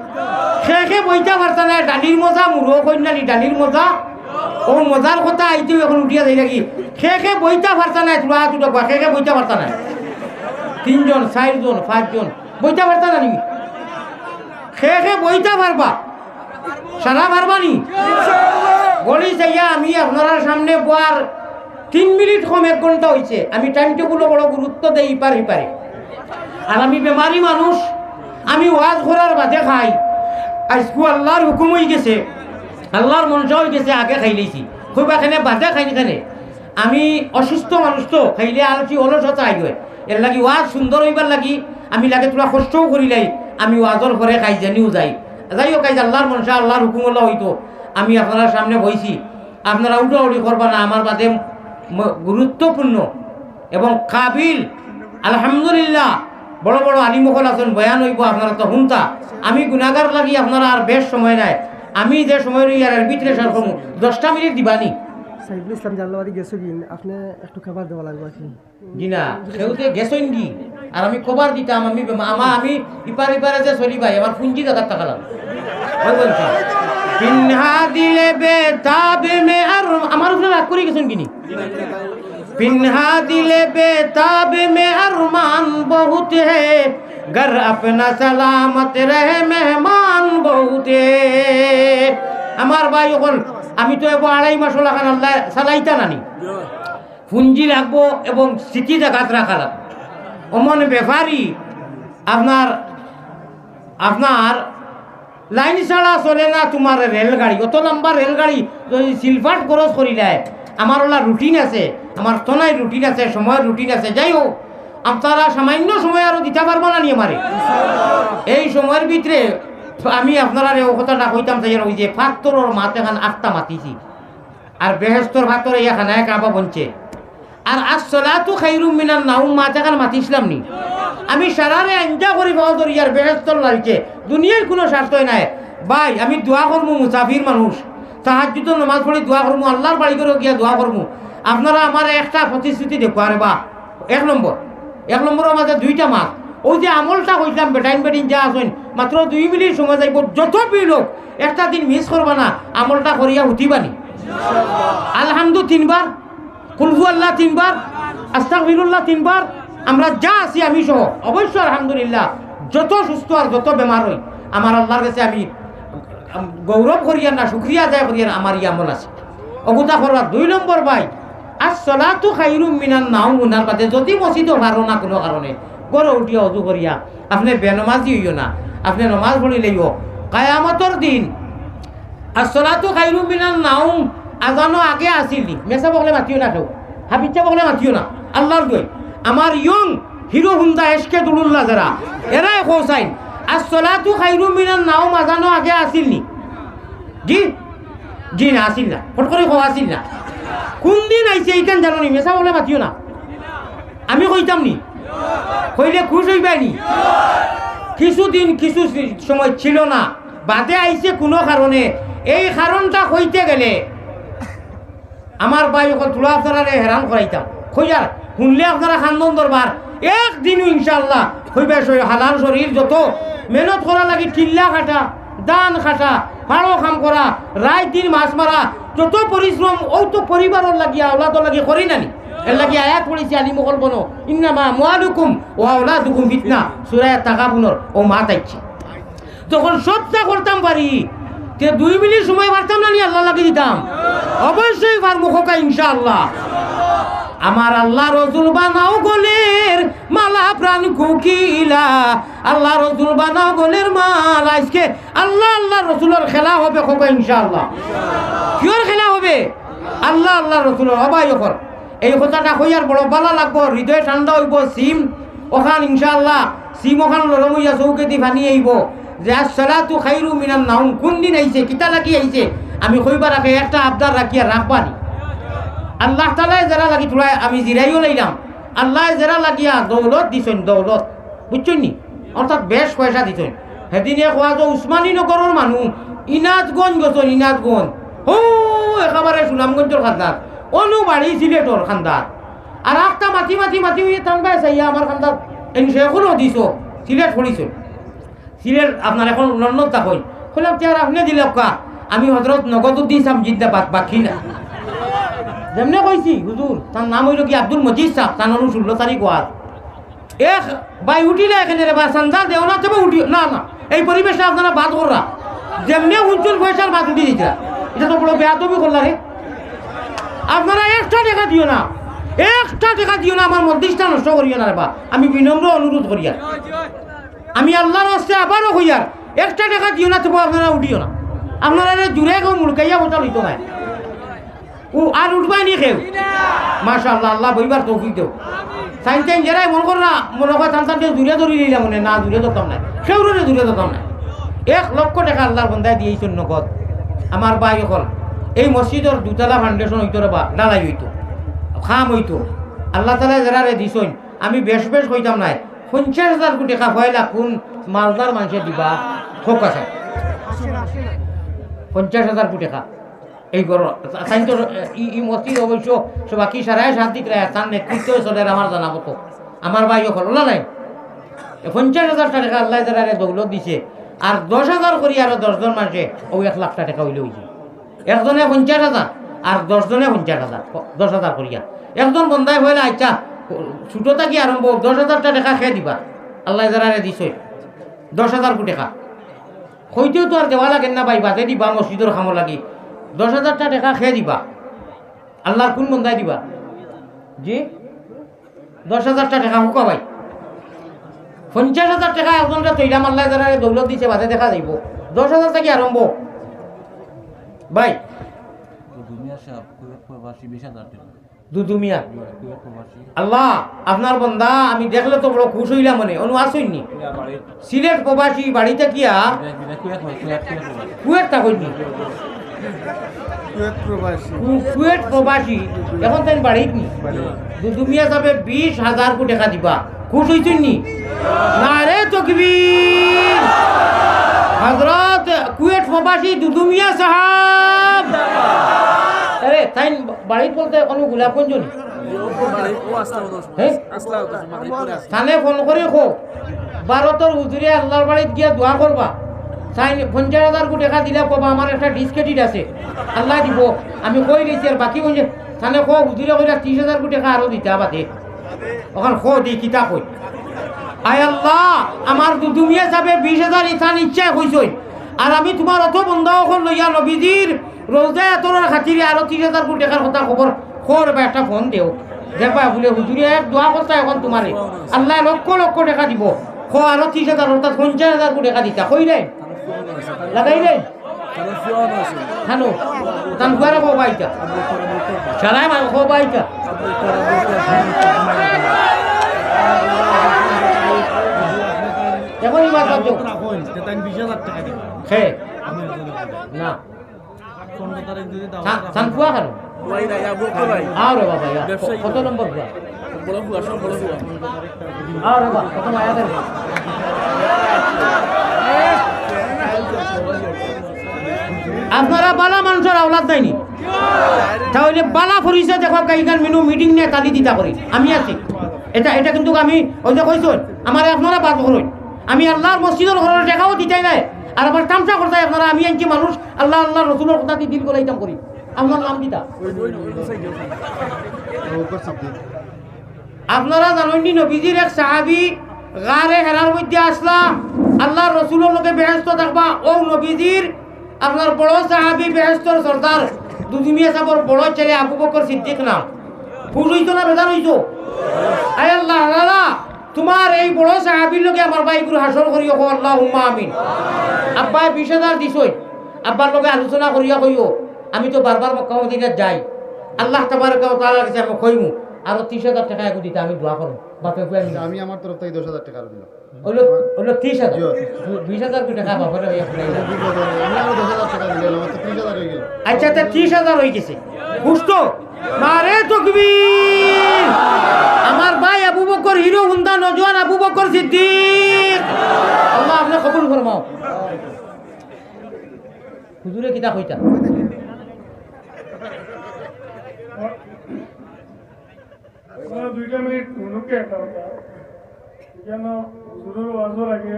সে বইতে পারতা না ডালির মজা মুরো কই নানি ডালির মজা ও মজার কথা আইতে এখন উঠিয়া যাই নাকি সে বইতে পারতা না তুলা তুলা সে বইতে পারতা না 3 জন 4 জন 5 জন বইতে পারতা নানি সে বইতে পারবা সারা পারবা নি বলি যাইয়া আমি আপনার সামনে বয়ার 3 মিনিট কম 1 ঘন্টা হয়েছে আমি টাইম টেবিল বড় গুরুত্ব দেই পারি আর আমি বেমারি মানুষ আমি ওয়াজ করার বাদে খাই আজকু আল্লাহর হুকুম হয়ে গেছে আল্লাহর মনসা হয়ে গেছে আগে খাই লইছি খুব এখানে বাদে খাইনি খানে আমি অসুস্থ মানুষ তো খাইলে আলোচি অলসতা আই হয় এর লাগি ওয়াজ সুন্দর হইবার লাগি আমি লাগে তোরা কষ্টও করিলাই আমি ওয়াজর ঘরে খাই জানিও যাই যাইও কাজ আল্লাহর মনসা আল্লাহর হুকুম হলো হইতো আমি আপনার সামনে বইছি আপনারা উঠাউঠি করবা না আমার বাদে গুরুত্বপূর্ণ এবং কাবিল আলহামদুলিল্লাহ বড় বড় আলিমকল আছেন বয়ান হইব আপনারা তো হুনতা আমি গুনাগার লাগি আপনারা আর বেশ সময় নাই আমি যে সময় ইয়ার ভিতরে সার করবো 10টা মিনিট দিবানি সাইফুল ইসলাম জাল্লাবাদী গেছো কি আপনি একটু খাবার দেওয়া লাগবে আর কি জি না সেউতে গেছেন কি আর আমি কবার দিতাম আমি ইপারে যে চলি ভাই আমার পুঞ্জি দাদার টাকা লাগ ওই বলছি পিনহা দিলে বেতাবে মে আর আমার উপরে রাগ করে গেছেন কিনি पिन्हा दिले बेताब में अरमान बहुत है घर अपना सलामत रहे मेहमान बहुत है আমার ভাই এখন আমি তো এবার 2.5 মাস হলো এখন আল্লাহ চালাইতা নানি পুঞ্জি লাগবো এবং স্মৃতি জায়গাত রাখা লাগবে অমন ব্যাপারী আপনার লাইন ছাড়া চলে না তোমার রেলগাড়ি অত লম্বা রেলগাড়ি যদি সিলভার খরচ করিলায় আমার ওলা রুটিন আছে আমার তনাই রুটিন আছে সময়ের রুটিন আছে যাই হোক আপনারা সামান্য সময় আরও দিতে পারবো না নি আমারে এই সময়ের ভিতরে আমি আপনারা ও কথাটা কইতাম চাই ওই যে ফাত্তরের মাতে খান 8টা মাতিছি আর বেহেস্তর ফাত্তরে এখানে কাবা বনছে আর আসসালাতু খায়রুম মিনান নাউম মাতে খান মাতিছিলাম নি আমি সারারে আঞ্জা করি পাওয়া ধরি আর বেহেস্তর লাগছে দুনিয়ার কোনো স্বার্থই নাই ভাই আমি দোয়া করবো মুসাফির মানুষ তাহাজ্জুদ নামাজ পড়ি দোয়া করবো আল্লাহর বাড়ি করে গিয়া দোয়া করবো আপনারা আমার একটা প্রতিশ্রুতি দেখো আরে বা 1 নম্বর আমাদের 2টা মাস ওই যে আমলটা কইলাম বেটাইন বেটিন যা আসেন মাত্র 2 মিনিট সময় যাইব, যত ভিড় হোক একটা দিন মিস করবা না, আমলটা করিয়া উঠিবানি। আলহামদু 3 বার, কুলহু আল্লাহ 3 বার, আস্তাগফিরুল্লাহ 3 বার, আমরা যা আছি আমি সহ অবশ্য আলহামদুলিল্লাহ যত সুস্থ আর যত বেমার হই আমার আল্লাহর কাছে আমি গৌরব করিয়া না শুক্রিয়া আদায় করিয়া আমার ই আমল আছে অবুতা করবা। 2 নম্বর ভাই আসসালাতু খায়রুম মিনান নাওম, উনার বাদে যদি মসজিদও পারো না কোনো কারণে গড়ে উঠিয়া অজু করিয়া আপনি বেনমাজি হইও না, আপনি নমাজ পড়িলেইও কায়ামতর দিন আসসালাতু খায়রুম মিনান নাওম আজানো আগে আসিলি মেসা বকলে মাতিও না, কেউ হাবিচ্ছা বকলে মাতিও না। আল্লাহর দই আমার ইয়ং হিরো হুন্দা এসকে দুলুল্লাহ যারা এরাই কৌসাইন আসসালাতু খায়রুম মিনান নাওম আজানো আগে আসিলনি। জি জি না আসিল না, ফট করে কো আসিল না। কোন দিন আইছে এইখান জানো নি, মেসা বলে মাতিও না। আমি কইতাম নি, কইলে খুশ হইবাই নি। কিছুদিন কিছু সময় ছিল না, বাদে আইছে কোনো কারণে। এই কারণটা কইতে গেলে আমার ভাই ওখান তুলা আপনারা হেরান করাইতাম, কইয়ার শুনলে আপনারা খান্দন দরবার একদিনও ইনশাআল্লাহ হইবে। হালাল শরীর যত মেহনত করা লাগে, টিল্লা খাটা, দান খাটা, ভালো কাম করা, রাত দিন মাছ মারা, যত পরিশ্রম ও তো পরিবারের লাগিয়া আওলাদর লাগি করি নানি। এর লাগি আয়াত পড়েছি আলিমুল বনো ইন্নামা আমওয়ালুকুম ওয়া আওলাদুকুম ফিতনা, সূরা তাকাবুনের ও মা তাইছে। তখন সবটা করতাম পারি, 2 মিনিট সময় পারতাম না নি আল্লাহ লাগি দিতাম, অবশ্যই পারবো খোকা ইনশাআল্লাহ। আমার আল্লাহ রসুল বানাও গলের মালা প্রাণ কুকিলা, আল্লাহ রসুল বানাও গলের মালা। আজকে আল্লাহ আল্লাহ রসুলের খেলা হবে খোকা ইনশাআল্লাহ। কিয়র খেলা হবে? আল্লাহ আল্লাহ রসুলের হবাই ওখর। এই কথাটা কইয়ার বড় ভালো লাগবো, হৃদয় ঠান্ডা হইব। সিম ওখান ইনশাআল্লাহ সিম ওখান লরম হইয়া চৌকে দি ভানি আইব যে আসসালাতু খায়রুম মিনান নাওম কোন দিন আইছে, কিতা লাগি আইছে। আমি কইবার আগে একটা আবদার রাখিয়া রাখবানি। আল্লাহ তাআলা যারা লাগি তোলা আমি জিরাইও লইলাম, আল্লাহ যারা লাগিয়া দৌলত দিছেন, দৌলত বুঝছেন নি, অর্থাৎ বেশ পয়সা দিছেন। সেদিনে কোয়া যে উসমানী নগরের মানুষ ইনাজগঞ্জ গেছেন, ইনাজগঞ্জ ও একেবারে সুনামগঞ্জের খান্দার, অনু বাড়ি সিলেটর খান্দার। আর একটা মাতি মাতি মাতি হইয়ে টানবাই চাইয়া আমার খান্দার এখনও দিছ সিলেট পড়িছ। সিলেট আপনার এখন লন্ডন থাকই বললাম তার আপনি দিলে কা আমি হজরত নগদ দিয়েছিলাম জিন্দাবাদ বাকি না। যেমনে কইছি হুজুর তার নাম হইল কি আব্দুল মজিদ সাহ, তার 16 তারিখ ওয়াজ এক বাই উঠিলে এখানে রে বা সান্দা দেও না তবে উঠি না না এই পরিবেশটা আপনারা বাদ কররা। যেমনে উজ্জ্বল পয়সার বাদ উঠি দিতরা, এটা তো বড় বেয়াদবি করলা রে। আপনারা 1 টাকা দিও না, 1 টাকা দিও না, আমার মধ্যিষ্ঠা নষ্ট করিও না রে বা। আমি বিনম্র অনুরোধ করিয়া, আমি আল্লাহর রাস্তে আবারও কইয়ার 1 টাকা দিও না তবে আপনারা উঠিও না। আপনারা জুড়ে কেউ মুলকাইয়া বসা লইতো না ও আর উঠবাই নি কেউ। মাশাআল্লাহ আল্লাহ বইবার তৌফিক দেও। সাইন টাইন যারাই মন কর না মনে হয় তান দূরে ধরে নিলাম মনে না, দূরে ধরতাম না, সেউরে দূরে ধরতাম না। 1 লক্ষ টাকা আল্লাহর বন্দায় দিয়েছেন নগদ। আমার ভাই হল এই মসজিদের 2 তলা ফাউন্ডেশন হইতো রে বা ডালাই হইতো, খাম হইতো। আল্লাহ তাআলা যারা দিছেন আমি বেশ বেশ কইতাম নাই 50,000 কোটি টাকা পয়লা কোন মালদার মানুষে দিবা হোক আছে 50,000 কোটি টাকা এই গর সাইন্টর ই মসজিদ অবশ্য বাকি সারায় শান্তি করে তার নেতৃত্ব চলে আমার জানা মতো। আমার ভাই হল না নাই 50,000 টাকা আল্লাহ যারা দৌলত দিছে, আর 10,000 করি আরো 10 জন মানুষে ও 1 লাখ টাকা হইলে হইছে। একজনে 50,000 আর 10 জনে 50,000, 10,000 করিয়া একজন বন্ধাই হইলে আচ্ছা ছোট থাকি আরম্ভ 10,000 টাকা খেয়ে দিবা। আল্লাহ যারা দিছে 10,000 কোটি টাকা হইতেও তো আর দেওয়া লাগেন না ভাই, বাদে দিবা মসজিদের খামো লাগি 10,000 টাকা খেয়ে দিবা। আল্লাহর কোন বন্ধাই দিবা জি 10,000 টাকা হুকা ভাই। 50,000 টাকা একজনটা তৈরাম আল্লাহ যারা দৌলত দিছে বাদে দেখা যাইব 10,000 থেকে আরম্ভ ভাই। দুদুমিয়া আল্লাহ আপনার বন্দা আমি দেখলে তো বড় খুশ হইলাম মনে অনু আসইনি। সিলেট প্রবাসী বাড়িতে কিয়া কুয়েট থাকইনি, কুয়েট প্রবাসী এখন তাই বাড়িত নি। দুদুমিয়া যাবে 20,000 কোটি টাকা দিবা, খুশ হইছেন নি? না রে তকবীর। হযরত কুয়েট প্রবাসী দুদুমিয়া সাহেব আরে তাই বাড়িত বলতে কোনো গোলাপগঞ্জ নি থানে ফোন করে খো ভারতের হুজুরে আল্লাহর বাড়িতে গিয়া দোয়া করবা 50,000 কোটি টাকা দিলে কবা আমার একটা ডিসক্রেডিট আছে আল্লাহ দিব আমি কই দিয়েছি আর বাকি বলছে থানে খো হুজুরে কইরা 30,000 কোটি টাকা আরো দিতে বাদে ওখান খো দি কিতা কই আয় আল্লাহ আমার দুদুমিয়া যাবে 20,000 ইথান ইচ্ছা হইছই আর আমি তোমার অত বন্ধ এখন লইয়া নবীজির রোজা এতর খাতিরে আরো 30,000 কোটি টাকার কথা খবর খোর বা একটা ফোন দেও দেখবা বলে হুজুরে এক দোয়া করতে এখন তোমারে আল্লাহ লক্ষ লক্ষ টাকা দিব খো আরো 30,000 অর্থাৎ 50,000 কোটি টাকা দিতা কই রে লাগাই রে হানো তান গুয়ারে খো বাইটা সারাই মা খো বাইটা এখন ইমার বাদ খে না সানফুয়া খানো আরে বাবা কত নম্বর ফুয়া আরে বাবা কত মায়া দেন আপনারা বালা মানুষের আওলাদ দেয়নি তাহলে বালা ফরিসে দেখো কাইগান মিনু মিটিং নিয়ে তালি দিতা করি আমি আছি এটা কিন্তু আমি ওই যে কইছো আমার আপনারা বাদ করুন আমি আল্লাহর মসজিদের ঘরের দেখাও দিতে নাই আর আমার তামসা করতে আপনারা আমি আনছি মানুষ আল্লাহ আল্লাহ রসুলের কথা দিয়ে দিল গলাইতাম করি আপনার নাম দিতা আপনারা জানেননি নবীজির এক সাহাবী গারে হেরার মধ্যে আসলা আল্লাহর রসুলের লোকে বেহেস্ত থাকবা ও নবীজির আপনার বড় সাহাবী বেহেস্তর সর্দার দুদিমিয়া সাবর বড় ছেলে আবু বকর সিদ্দিক নাম ফুল হইতো না বেদার হইতো আয় আল্লাহ আল্লাহ তোমার এই বড় সাহাবীর লোকে আমার বাইগুলো হাসর করিও আল্লাহুম্মা আমিন আব্বাই 20,000 দিছই আব্বার লোকে আলোচনা করিয়া কইও আমি তো বারবার মক্কা মদিনা যাই আল্লাহ তাবারaka ওয়া তাআলার কাছে আমি কইমু আর 30,000 টাকা একু দিতে আমি দোয়া করব বাপে কই আমি আমার তরফ থেকে 10,000 টাকা দিলাম ওলো 30,000 20,000 টাকা বাপরে হইয়া পড়াই আমি আরো 10,000 টাকা দিলাম আমার তো 30,000 হয়ে গেল আচ্ছা তা 30,000 হয়ে গেছে বুঝতো নারে তাকবীর আমার ভাই আবু বকর হিরো হুন্ডা নওজোয়ান আবু বকর সিদ্দিক আল্লাহ আপনি কবুল ফরমাও হুজুরে কিতা কইতা আপনারা 2 মিনিট মনুকে একটা কথা কেন হুজুরের ওয়াজও লাগে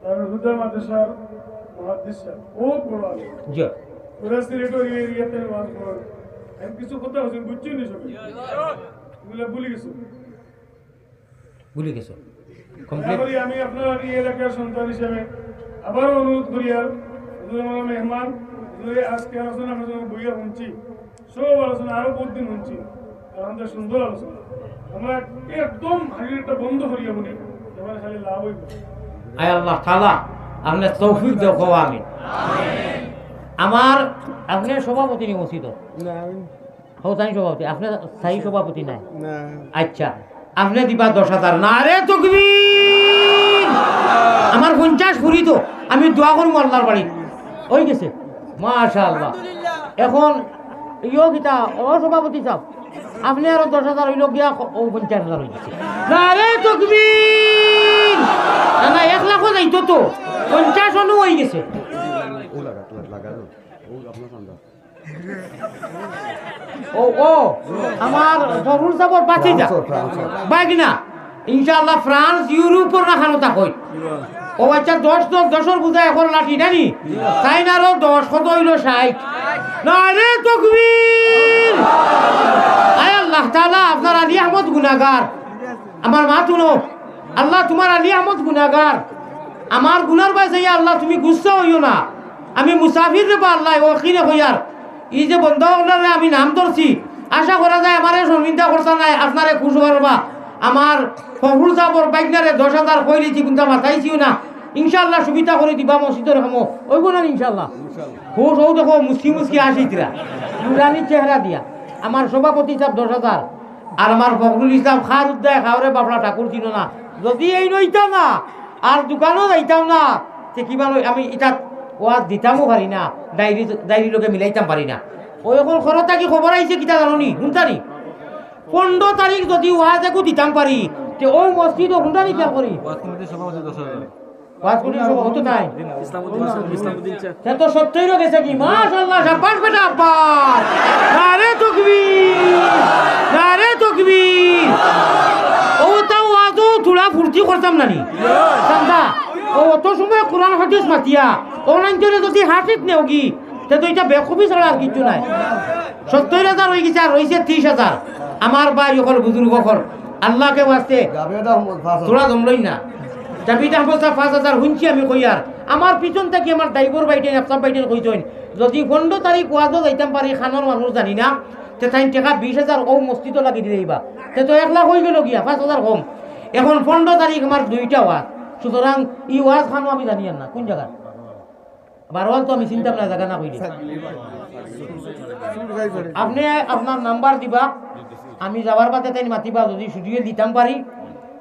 তার হুজুর মাদ্রাসার মুহাদ্দিস ও বড় আছে জি পুরা সিলেটের এরিয়াতে ওয়াজ করে আমি কিছু কথা হুজুর বুঝছি নি সব এগুলো ভুলে গেছো কমপ্লিট আমি আপনার এই এলাকার সন্তান হিসেবে আবার অনুরোধ করি আর হুজুর আমার মেহমান হুজুরে আজকে আলোচনা আমরা বইয়া শুনছি সব আলোচনা আরো বহুত দিন শুনছি আমাদের সুন্দর আলোচনা আমরা একদম হাড়িটা বন্ধ করিয়া বলি এবার খালি লাভ হইব আয় আল্লাহ তাআলা আপনি তৌফিক দাও কও আমিন আমার আপনি সভাপতি নি মসজিদ না আমি হও তাই সভাপতি আপনি স্থায়ী সভাপতি নাই না আচ্ছা আপনি দিবা 10,000 না রে তাকবীর আমার 50 ফুরি তো আমি দোয়া করব আল্লাহর বাড়ি হই গেছে মাশাআল্লাহ এখন ইয়ো গীতা ও সভাপতি সাহেব আপনি আরো 10,000 হইল গিয়া ও 50,000 হয়ে গেছে না রে তাকবীর না 1 লাখ যাইতো তো 50 অনু হয়ে গেছে ও লাগালো ও আপনার সন্ধ্যা ও আমার ফখরুল সাহেবের পাশে যা বাইক না ইনশাআল্লাহ ফ্রান্স ইউরোপের রাখানো তা কই ও আচ্ছা 10 বুঝা এখন লাঠি জানি তাই না আরো 10 কত হইল 60 না রে তাকবীর আয় আল্লাহ তাআলা আপনার আলী আহমদ গুনাহগার আমার মা তুনো আল্লাহ তোমার আলী আহমদ গুনাহগার আমার গুনার বাই যাইয়া আল্লাহ তুমি গুসা হইও না আমি মুসাফির রে বা আল্লাহ ওখিনে হইয়ার এই যে বন্ধ হলারে আমি নাম ধরছি আশা করা যায় আমারে শর্মিন্দা করছা নাই আপনারে খুশ করবা আমার ফখরুল সাহেবর বাইকনারে 10,000 কই দিছি কিন্তু মাথাইছিও না ইনশাআল্লাহ সুবিধা করে দিবা মসজিদের কামো হইব না ইনশাআল্লাহ খুশ হও দেখো মুসকি আসিতরা নুরানি চেহারা দিয়া আমার সভাপতি সাহেব 10,000 আর আমার ফখরুল ইসলাম খার উদ্দায় খাওরে বাবলা ঠাকুর ছিল না যদি এই নইতাম না আর দোকানও যাইতাম না সে কিবা আমি এটা ওয়াজ দিতামও পারি না ডায়েরি লোকে মিলাইতাম পারি না ওই এখন খরচটা কি খবর আইছে কিতা জানি শুনতানি 15 তারিখ যদি ওয়াজ একু দিতাম পারি তে ও মসজিদ শুনতানি খেয়াল করি ওয়াজ করি সব হতো নাই সে তো সত্যই গেছে কি মাশাআল্লাহ শাবাশ বেটা আব্বাস নারে তাকবীর নারে নানি চান্দা ও অত সময় কোরআন হাদিস মাতিয়া অনলাইন যদি হাসিত নেওগি তে তো এটা বেকুবি ছাড়া আর কিছু নাই 70,000 হয়ে গেছে আর রয়েছে 30,000 আমার ভাই সকল বুজুর্গ সকল আল্লাহকে বাঁচতে তোরা জমলই না চাবিটা বলছা 5,000 শুনছি আমি কই আর আমার পিছন থেকে আমার ড্রাইভার বাইটেন আপসাপ বাইটেন কইছেন যদি 15 তারিখ ওয়াজও যাইতাম পারি খানোর মানুষ জানি না তে তাই টাকা 20,000 ও মসজিদ লাগি দিলেইবা তে তো 1 লাখ হয়ে গেল গিয়া 5,000 কম এখন 15 তারিখ আমার 2টা ওয়াজ সুতরাং ই ওয়াজ খানো আমি জানি না কোন জায়গা বারওয়াল তো আমি চিন্তা না জায়গা না কইলি আপনি আপনার নাম্বার দিবা আমি যাওয়ার বাদে তাই মাতিবা যদি সুযোগে দিতাম পারি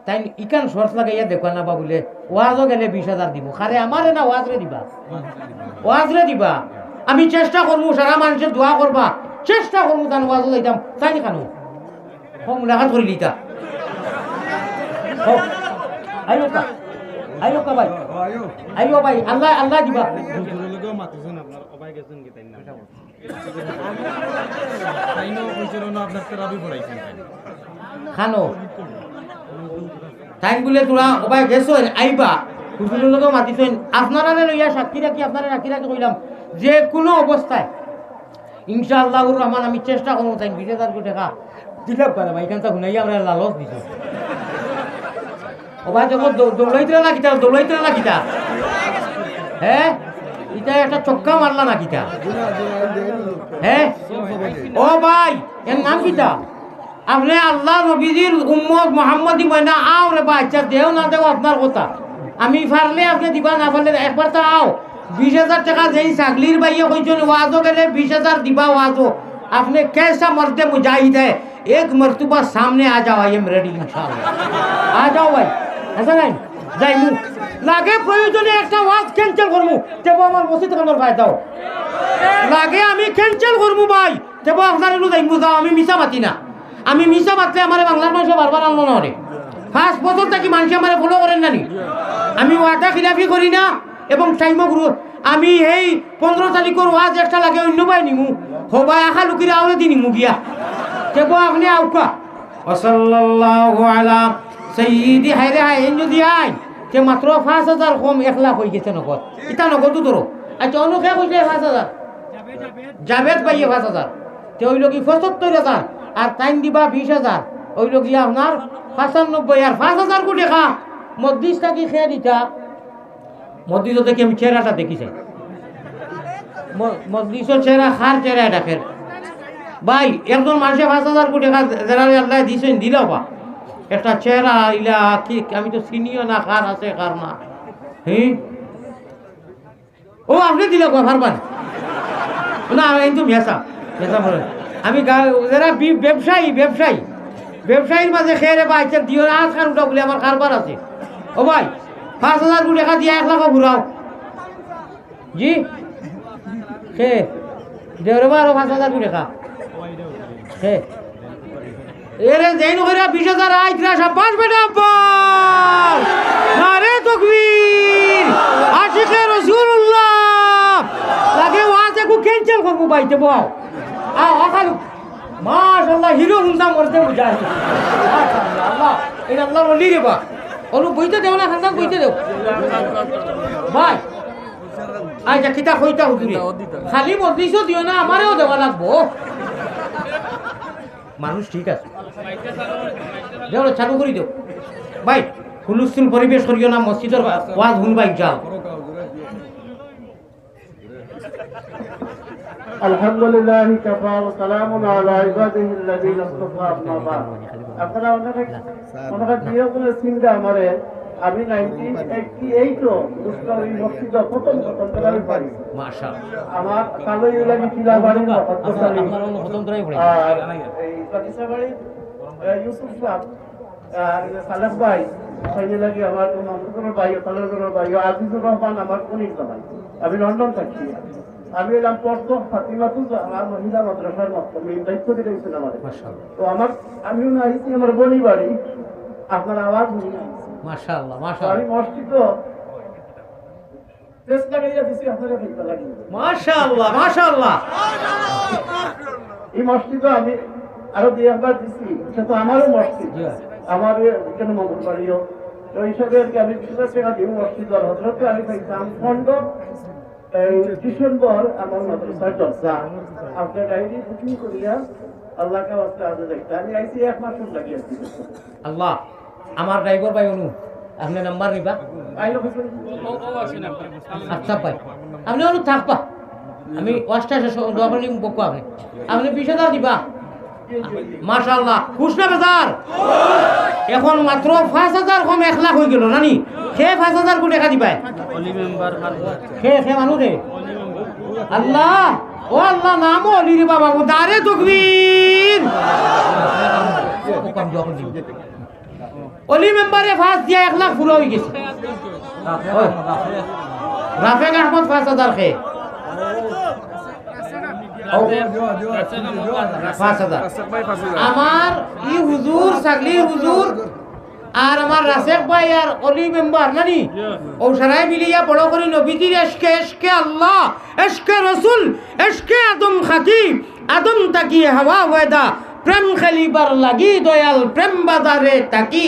তাই ইকান শর্ট লাগাইয়া দেখবা না বা বলে ওয়াজও গেলে 20,000 দিব খারে আমারে না ওয়াজরে দিবা আমি চেষ্টা করবো সারা মানুষের দোয়া করবা চেষ্টা করবো তান ওয়াজও যাইতাম তাই নি কানো হোম রাখাত করে দিতা আইও কা ভাই আইও ভাই আল্লাহ আল্লাহ দিবা খানো টাইম বলে তোরা ওবাই গেছো আইবা হুজুরের লোক মাতিছেন আপনারা লইয়া সাক্ষী রাখি আপনারা রাখি কইলাম যে কোনো অবস্থায় ইনশাআল্লাহুর রহমান আমি চেষ্টা করবো তাই 20,000 কোটি টাকা দিলাম পারে ভাই এখানটা শুনাইয়া আমরা লালচ দিছ ওবাই যখন দৌড়াইতে না কিতা হ্যাঁ এটা একটা চক্কা মারলা না কিতা হ্যাঁ ও ভাই এর নাম কিতা আপনি আল্লাহ নবীজির উম্মত মোহাম্মদী ময়না আও রে বাচ্চা দেও না দেও আপনার কথা আমি পারলে আপনি দিবা না পারলে একবার তো আও 20,000 টাকা যেই ছাগলির বাইয়ে কইছেন ওয়াজও গেলে 20,000 দিবা ওয়াজও আপনি कैसा मरते मुजाहिद है एक मरतबा सामने आ जाओ आई एम रेडी इंशाल्लाह आ जाओ भाई ऐसा नहीं যাইমু লাগে প্রয়োজনে একটা ওয়াজ ক্যান্সেল করমু তেবো আমার মসজিদ কানোর ফায়দা দাও লাগে আমি ক্যান্সেল করমু ভাই তেবো আপনার লু যাইমু যাও আমি মিছা মাতি না আমি মিছা মাতলে আমার বাংলার মানুষ বারবার আনলো না রে 5 বছর থেকে মানুষ আমারে ফলো করেন নানি আমি ওয়াদা খিলাফি করি না এবং টাইমও গুরু আমি এই 15 তারিখের ওয়াজ একটা লাগে অন্য ভাই নিমু হবাই আখা লুকিরা আউলে দি নিমু গিয়া তেবো আপনি আউকা সাল্লাল্লাহু আলা সাইয়্যিদি হায়রে হায় যদি আই তে মাত্র 5,000 কম 1 লাখ হয়ে গেছে নগদ এটা নগদ তো ধরো আচ্ছা অন্য কে কইলে 5,000 জাবেদ ভাইয়ে 5,000 তে ওই লোক 75,000 আর টাইম দিবা 20,000 ওই লোক আপনার 95 আর 5,000 কোটি টাকা মসজিদটা কি খেয়ে দিতা মসজিদ থেকে আমি চেহারাটা দেখি চাই মসজিদের চেহারা খার চেহারা দেখে ভাই একজন মানুষে 5,000 কোটি টাকা যারা আল্লাহ দিছেন দিলাও বা একটা চেহারা ইলা কি আমি তো চিনিও না কার আছে কার না হ্যাঁ ও আপনি দিলে পারবেন না কিন্তু মেসা বলেন আমি যারা ব্যবসায়ীর মাঝে খেয়ে বা আচ্ছা দিও না খান উঠা বলে আমার কারবার আছে ও ভাই 5,000 কোটি টাকা দিয়ে 1 লাখ ঘুরাও জি হে দেওরে বা আরো 5,000 কোটি টাকা হে এরে যেই নকরা 20,000 আইতরা শাবাশ বেটা আব্বাস নারে তাকবীর আশিকে রাসূলুল্লাহ লাগে ওয়াজে কো ক্যান্সেল করব বাইতে বাও আখালু মাশাআল্লাহ হিরো হুন্দা মরতে বুঝাই মাশাআল্লাহ এটা আল্লাহর ওলি রে বা ওলু বইতে দেও না খানদান বইতে দেও ভাই আইজা কিতা কইতা হুজুরি খালি মজলিসও দিও না আমারেও দেওয়া লাগবো মানুষ ঠিক আছে দেও চালু করে দেও ভাই হুলুস্থুল পরিবেশ করিও না মসজিদের ওয়াজ শুনবাই যাও আলহামদুলিল্লাহ কাফা ওয়া সালামুন আলা ইবাদিহি আল্লাযীনা ইসতাফা আম্মা বা'দ আপনারা ওনাকে দিয়ে বলে চিন্তা আমারে আমি 1988 মুসলিম মসজিদ প্রথম তলায় পাই মাশাআল্লাহ আমার কালোই লাগি কিলা বাড়ি আমার প্রথম তলায় পড়ে আর এই পাকিস্তান বাড়ি ইউসুফ সাহেব আর সালাফ ভাই সেই লাগি আমার মামুনের ভাই তালুকের ভাই আজিজুর রহমান আমার কনিক ভাই আমি লন্ডন থাকি আমি এলাম পড়তো ফাতিমাতুল আমার মহিলা মাদ্রাসার আমি দায়িত্ব দিয়েছিলাম আমাদের তো আমার আমিও না আইছি আমার বোনই বাড়ি আপনার আওয়াজ শুনি না মাশাআল্লাহ আমি মাশাআল্লাহ মসজিদ চেষ্টা করিয়া দিছি আপনারা দেখতে লাগি মাশাআল্লাহ মাশাআল্লাহ এই মসজিদ আমি আরো 2 একবার দিছি সেটা আমারও মসজিদ আমার কেন মঙ্গল বাড়িও তো হিসাবে আর কি আমি 20,000 টাকা দিব মসজিদ আর হজরতকে আমি পাইতাম ফন্ড এই ডিসেম্বর আমার মাদ্রাসার জলসা আপনার ডায়েরি বুকিং করিয়া আল্লাহকে ওয়াস্তে আজ দেখতে আমি আইসি 1 মাস লাগিয়েছি আল্লাহ আমার ড্রাইভার ভাই অনু আপনি নাম্বার নিবা আইলো আচ্ছা ভাই আপনি অনু থাকবা আমি ওয়াশটা শেষ দোয়া করে নিব বকো আপনি 20,000 দিবা মাশাআল্লাহ খুশ না বেজার এখন মাত্র 5,000 কম 1 লাখ হয়ে গেল নানি সে 5,000 কোটি টাকা দিবা অলি মেম্বার সে মানুষ রে আল্লাহ ও আল্লাহ নাম অলি রে বাবা দারে তাকবীর অলি মেম্বারে ফাঁস দিয়া 1 লাখ পুরো হয়ে গেছে রাফেক আহমদ 5,000 খে 5,000 আমার ই হুজুর সাগলি হুজুর আর আমার রাসেক ভাই আর অলি মেম্বার নানি ও সারাই মিলিয়া বড় করে নবীজির এশকে এশকে আল্লাহ এশকে রাসূল এশকে আদম খাকি আদম তাকি হাওয়া ওয়াদা প্রেম খেলিবার লাগি দয়াল প্রেম বাজারে তাকি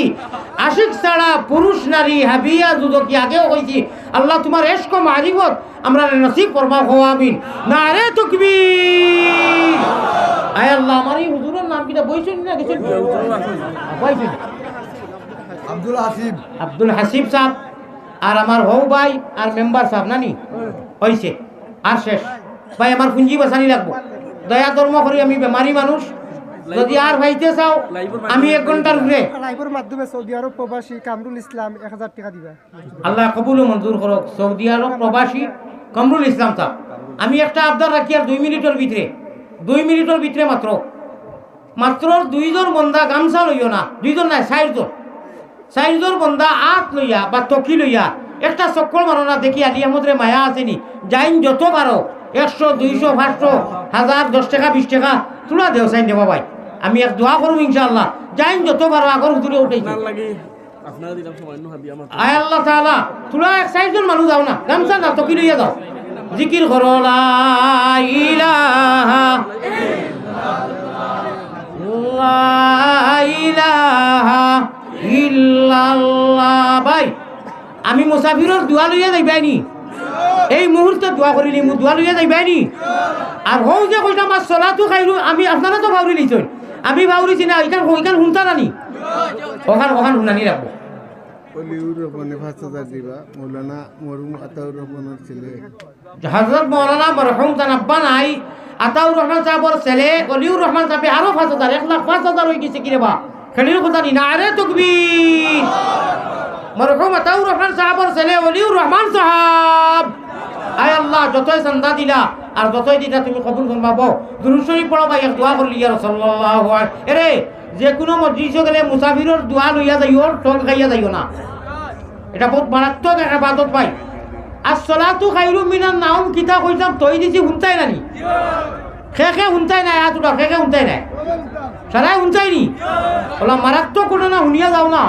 আশিক ছাড়া পুরুষ নারী হাবিয়া যুদকি আগেও কইছি আল্লাহ তোমার এশক মারিফত আমরা নসিব ফরমাও হো আমিন নারে তাকবীর আয় আল্লাহ আমার এই হুজুরের নাম কিটা বইছেন না কিছু বইছেন আব্দুল হাসিব সাহেব আর আমার হৌ ভাই আর মেম্বার সাহেব নানি হইছে আর শেষ ভাই আমার পুঁজি বাঁচানি লাগবো দয়া ধর্ম করি আমি বেমারি মানুষ যদি আর ভাইতে চাও আমি 1 ঘন্টার উপরে লাইভের মাধ্যমে সৌদি আরব প্রবাসী কামরুল ইসলাম 1000 টাকা দিবা আল্লাহ কবুল ও মঞ্জুর করুক সৌদি আরব প্রবাসী কামরুল ইসলাম সাহেব আমি একটা আবদার রাখি আর 2 মিনিটের ভিতরে মাত্র 2 জন বন্দা গামছা লইও না 2 জন নাই 4 জন বন্দা আত লইয়া বা তকি লইয়া একটা চক্কর মারো না দেখি আলী আহমদরে মায়া আসেনি যাইন যত পারো 100 200 500 1000 10 টাকা 20 টাকা তুলা দেও সাইন দেবা ভাই আমি এক দোয়া করব ইনশাআল্লাহ যাইন যত পারো আগর হুজুরে উঠাইছি আপনারা দিলাম সামান্য হাবি আমার আয় আল্লাহ তাআলা তুলা 4 জন মানুষ যাও না গামছা না তকি লইয়া যাও জিকির করো লা ইলাহা ইল্লাল্লাহ ভাই আমি মুসাফিরের দোয়া লইয়া যাইবানি এই মুহূর্তে দোয়া করিনি মু দোয়া লইয়া যাইবানি আর হও যে কইটা আমার সলাতু খাইরু আমি আপনারা তো ভাউরি লইছেন আমি ভাউরিছি না এখান শুনতা নানি ওখান শুনানি রাখবো অলিউর রহমানে 5,000 দিবা মৌলানা মরহুম আতাউর রহমানের ছেলে হযরত মাওলানা মরহুম জানাব্বা নাই আতাউর রহমান সাহেবের ছেলে অলিউর রহমান সাহেব আরো 5,000 1,05,000 হয়ে গেছে কি রে বা খেলির কথা নি নারে তাকবীর মরহুম আতাউর রহমান সাহেবের ছেলে অলিউর রহমান সাহেব আয় আল্লাহ যতই চান্দা দিলা আর যতই দিলা তুমি কবুল ফরমাবো দুরূদ শরীফ পড়ো ভাই এক দোয়া করলি ইয়া রাসূলুল্লাহ এরে যে কোনো মসজিদে গেলে মুসাফিরের দোয়া লইয়া যাইও ঠক খাইয়া যাইও না এটা বহুত মারাত্মক এক ইবাদত ভাই আসসালাতু খায়রুম মিনান নাওম কিতা কইতাম তই দিছি হুনতাই নানি খে হুনতাই নাই আতুটা খে হুনতাই নাই সারাই হুনতাই নি ওলা মারাত্মক কোনো না হুনিয়া যাও না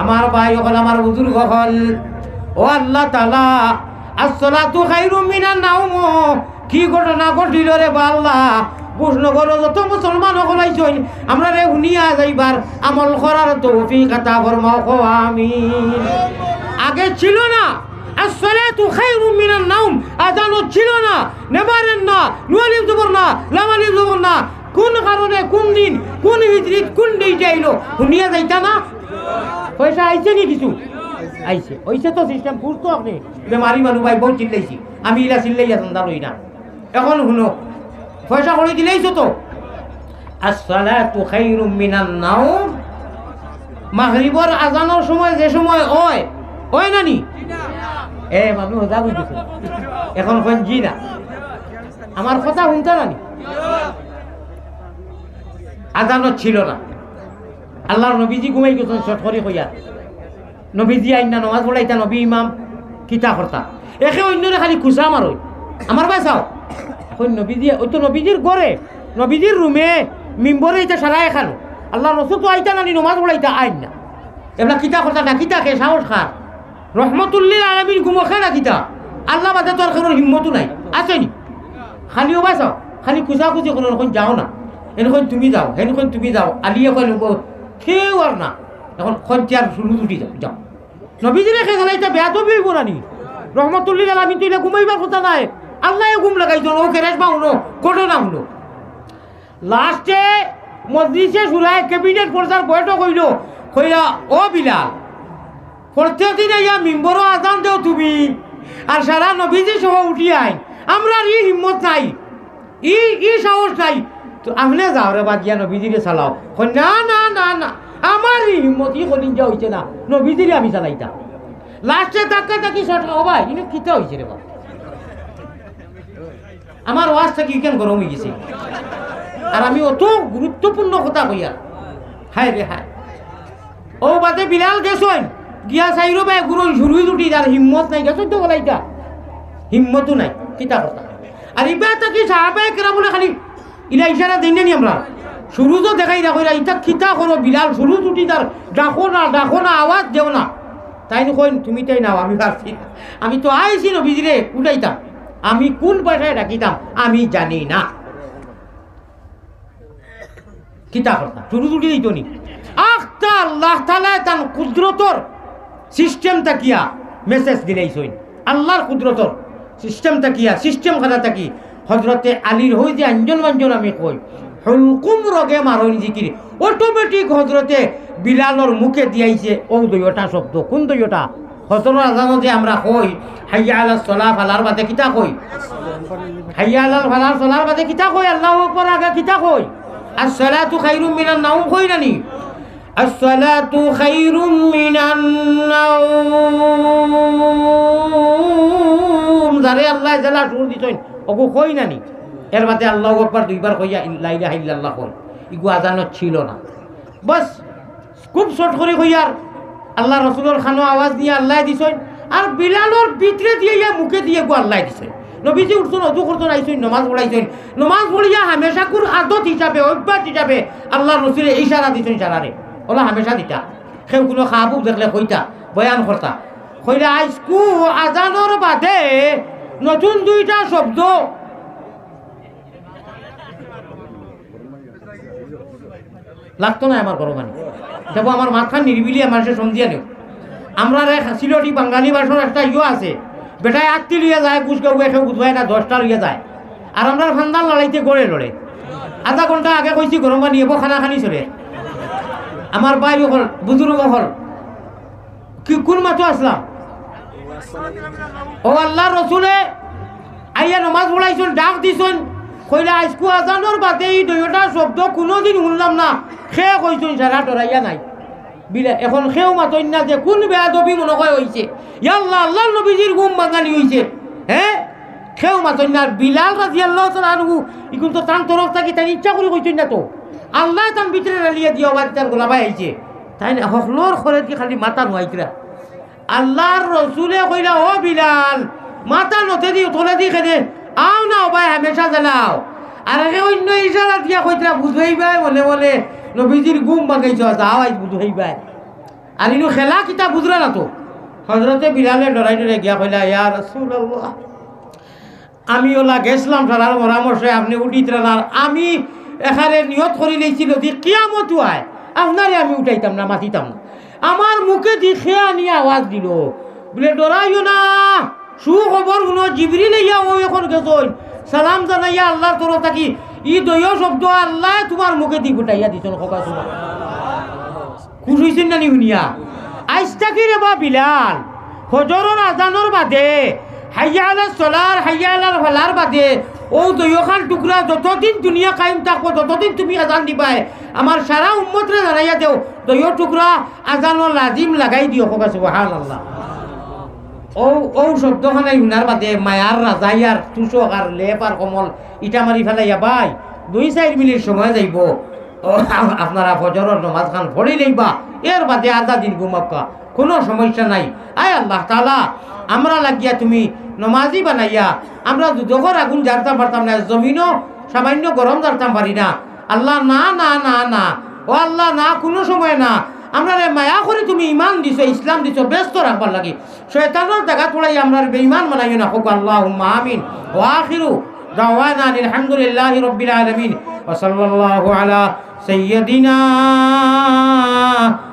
আমার ভাই হল আমার বুজুর্গ হল ও আল্লাহ তাআলা আসসালাতু খায়রুম মিনান নাওম কি ঘটনা ঘটিল রে আল্লাহ বুঝনগর যত মুসলমান হলাইছেন আমরা রে হুনিয়া যাইবার আমল করার তৌফিক আতা ফরমাও আমিন আগে ছিল না আসসালাতু খায়রুম মিনান নাওম আযানও ছিল না নেবারেন না নুয়ালিফ জবর না লামালিফ জবর না কোন কারণে কোন দিন কোন হিজরিত কোন ডেটে আইলো হুনিয়া যাইতা না পয়সা আইছে নি কিছু আইছে ওইছে তো সিস্টেম পুরতো আপনি বেমারি মানুষ ভাই বহুত চিল্লাইছি আমি ইলা চিল্লাইয়া চান্দা লই না এখন শুনো পয়সা করে দিলেইছো তো আসসালাতু খায়রুম মিনান নাওম মাগরিবের আজানের সময় যে সময় ওই নানি এ মানুষ হজা বুঝতেছে এখন কোন জি না আমার কথা শুনতে নানি আজানত ছিল না আল্লাহর নবীজি ঘুমাই গেছেন শর্ট করে কইয়া নবীজি আইনা নামাজ পড়াইতা নবী ইমাম কিতা করতা একে অন্যরে খালি খুচা মারই আমার ভাই চাও এখন নবীজি ওই তো নবীজির ঘরে নবীজির রুমে মিম্বরে এটা সারাই খানো আল্লাহ রসুল তো আইতা নানি নমাজ পড়াইতা আইন না এবার কিতা করতা না কিতা খে সাহস খার রহমতুল্লিল আলামিন ঘুমোখে না কিতা আল্লাহ বাদে তোর খেরোর হিম্মতো নাই আসেনি খালিও বাই চাও খালি খুচা খুচি কোনো এখন যাও না এনেখন তুমি যাও সেনেখন তুমি যাও আলিয়ে কয় কেউ আর না এখন খঞ্চার শুরু উঠি যাও যাও নবীজিরে খেলা এটা বেয়া তো বিয়ে বোনানি রহমতুল্লিল আলামিন তো এটা ঘুমাইবার কথা নাই আল্লাহ ঘুম লাগাইছো ও কেরেস বা উনো ঘটনা হলো লাস্টে মজলিসে শুরায় ক্যাবিনেট পর্যার বৈঠক হইল কইলা ও বিলাল প্রত্যেক দিন ইয়া মিম্বরও আজান দেও তুমি আর সারা নবীজি সহ উঠি আইন আমরা ই হিম্মত নাই ই সাহস নাই তো আপনি যাও রে বা গিয়া নবীজিরে চালাও না না না না আমার ই হিম্মত ই কদিন যা হইছে না নবীজিরে আমি চালাইতাম লাস্টে ধাক্কা থাকি শর্ট হবাই কিন্তু কিতা হয়েছে রে বা আমার ওয়াজ থাকি কেন গরম হয়ে গেছে আর আমি অত গুরুত্বপূর্ণ কথা কইয়া হায় রে হায় ও বাদে বিলাল গেছন গিয়া চাইরো ভাই গুরুন শুরুই উঠি যার হিম্মত নাই গেছন তো বলাইতা হিম্মতও নাই কিতা কথা আর ইবা থাকি সাহাবায়ে কেরামুনে খালি ইলা ইশারা দেন নি আমরা শুরু তো দেখাই রাখো ইটা কিতা করো বিলাল শুরু উঠি যার ডাকো না আওয়াজ দেও না তাই কই তুমি তাই নাও আমি ভাবছি আমি তো আইছি নবীজিরে উঠাইতাম আমি কোন ভাষায় ডাকিতাম আমি জানি না কিতা কথা শুরু উঠি দিত নি আখতা আল্লাহ তাআলা তান কুদরতর সিস্টেম তাকিয়া মেসেজ দিলাইছই আল্লাহর কুদরতর সিস্টেম তাকিয়া সিস্টেম খানা তাকি হযরতে আলীর হই যে আঞ্জন মাঞ্জন আমি কই হুলকুম রগে মারনি জিকির অটোমেটিক হযরতে বিলালর মুখে দিয়াইছে ও দুইটা শব্দ কোন দুইটা হযরত আজানো যে আমরা কই হাইয়া আলাস সালাহ ফালার বাদে কিতা কই হাইয়া আলাল ফালার সালার বাদে কিতা কই আল্লাহু আকবার আগে কিতা কই আসসালাতু খায়রুম মিনান নাওম কই নানি আসসালাতু খায়রুম মিনান নাওম যারে আল্লাহ জালা সুর দিছেন ওগো কই নানি এর বাদে আল্লাহু আকবার দুইবার কইয়া লা ইলাহা ইল্লাল্লাহ কই ইগু আজানত ছিল না বাস খুব শর্ট করে কইয়ার আল্লাহ রসুলের খানো আওয়াজ দিয়ে আল্লাহ দিছেন আর বিলালর ভিতরে দিয়ে ইয়া মুখে দিয়ে গো আল্লাহ দিছে নবীজি উঠছেন অজু করতেন আইছেন নমাজ পড়াইছেন নমাজ পড়িয়া হামেশা কুর আদত হিসাবে অভ্যাস হিসাবে আল্লাহ রসুলে ইশারা দিছেন সারারে ওলা হামেশা দিতা সেও কোনো খাবুক দেখলে কইতা বয়ান করতা কইলে আইসকু আজানোর বাদে নতুন দুইটা শব্দ লাগতো না আমার গরম দেখো আমার মাথা নিরিবিলি মানুষের সমঝিয়া নেও আমরা সিলটি বাঙালি ভাষার একটা আছে বেটায় 8টি লিয়ে যায় কুচগাঁও এসে বুঝবাই না 10টা লিয়ে যায় আর আমরা ফান্দান লড়াইতে গড়ে লড়ে আধা ঘন্টা আগে কইছি গরম পানি এবো খানা খানি চলে আমার ভাই হল বুজুর্গ হল কি কোন মাতো আসলাম ও আল্লাহ রসুলে আইয়া নমাজ পড়াইছেন ডাক দিছেন কইলে আজকু আজানোর বাদে এই দুইটা শব্দ কোনোদিন শুনলাম না সে কইছেন সারা ডরাইয়া নাই বিলে এখন সেও মাতই না যে কোন বেয়াদবি মনে হয় হইছে ইয়াল্লাহ আল্লাহ নবীজির ঘুম বাঙালি হইছে হ্যাঁ সেও মাতই না বিলাল রাদিয়াল্লাহু তাআলা আনহু ইকুন তো তান তরফ থাকি তাই ইচ্ছা করে কইছেন না তো আল্লাহ তান ভিতরে রালিয়ে দিয়া বাদ তার গোলাবাই আইছে তাই না হকলোর খরে কি খালি মাথা নুয়াইতরা আল্লাহর রাসূলে কইলা ও বিলাল মাথা নতে দি তোলে দি খেদে আও না ভাই হামেশা জ্বালাও আর আগে অন্য ইশারা দিয়া কইতরা বুঝাইবাই বলে বলে নবীজির ঘুম ভাঙাইছ যাও আজ বুঝাইবাই আর ইনু খেলা কিতা বুঝরা না তো হযরতে বিলালে ডরাই ডরাই গিয়া কইলা ইয়া রাসূলুল্লাহ আমি ওলা গেছলাম সারার পরামর্শে আপনি উঠিতরা আর আমি এখানে নিয়ত করে লইছিল যে কিয়ামত হয় আপনারে আমি উঠাইতাম না মাতিতাম না আমার মুখে দি খেয়া নিয়ে আওয়াজ দিল বলে ডরাইও না সুখবর শুনো জিবরিল ইয়া ও এখন গেছই সালাম জানাইয়া আল্লাহর তরফ থাকি ই দয় শব্দ আল্লাহ তোমার মুখে দি গুটাইয়া দিছেন কবা শোনা খুশ হইছেন না নি শুনিয়া আইজ থাকি রে বা বিলাল ফজরের আজানের বাদে হাইয়া আলাস সালার হাইয়া আলাল ফালার বাদে ও দয়খান টুকরা যতদিন দুনিয়া কায়েম থাকবো ততদিন তুমি আজান দিবাই আমার সারা উম্মতরে জানাইয়া দেও দয় টুকরা আজানের লাজিম লাগাই দিও কবা সুবহানাল্লাহ ও শব্দখানাই শুনার বাদে মায়ার রাজাইয়ার তুষক আর লেপ আর কমল ইটা মারি ফেলাইয়া ভাই 2-4 মিনিট সময় যাইব আপনারা ফজরের নামাজ খান পড়ি লইবা এর বাদে আধা দিন ঘুমাক্কা কোনো সমস্যা নাই আয় আল্লাহ তাআলা আমরা লাগিয়া তুমি নমাজি বানাইয়া আমরা দুধকর আগুন জ্বালতাম পারতাম না জমিনও সামান্য গরম জ্বালতাম পারি না আল্লাহ না না না না ও আল্লাহ না কোনো সময় না আমরা মায়া করে তুমি ইমান দিছো ইসলাম দিছো ব্যস্ত রাখবার লাগে শয়তানের জায়গা তোলাই আমরা বেঈমান বানাইও না হোক আল্লাহুম্মা আমিন ওয়া আখিরু দাওয়ানা আলহামদুলিল্লাহি রাব্বিল আলামিন ওয়া সাল্লাল্লাহু আলা سيدنا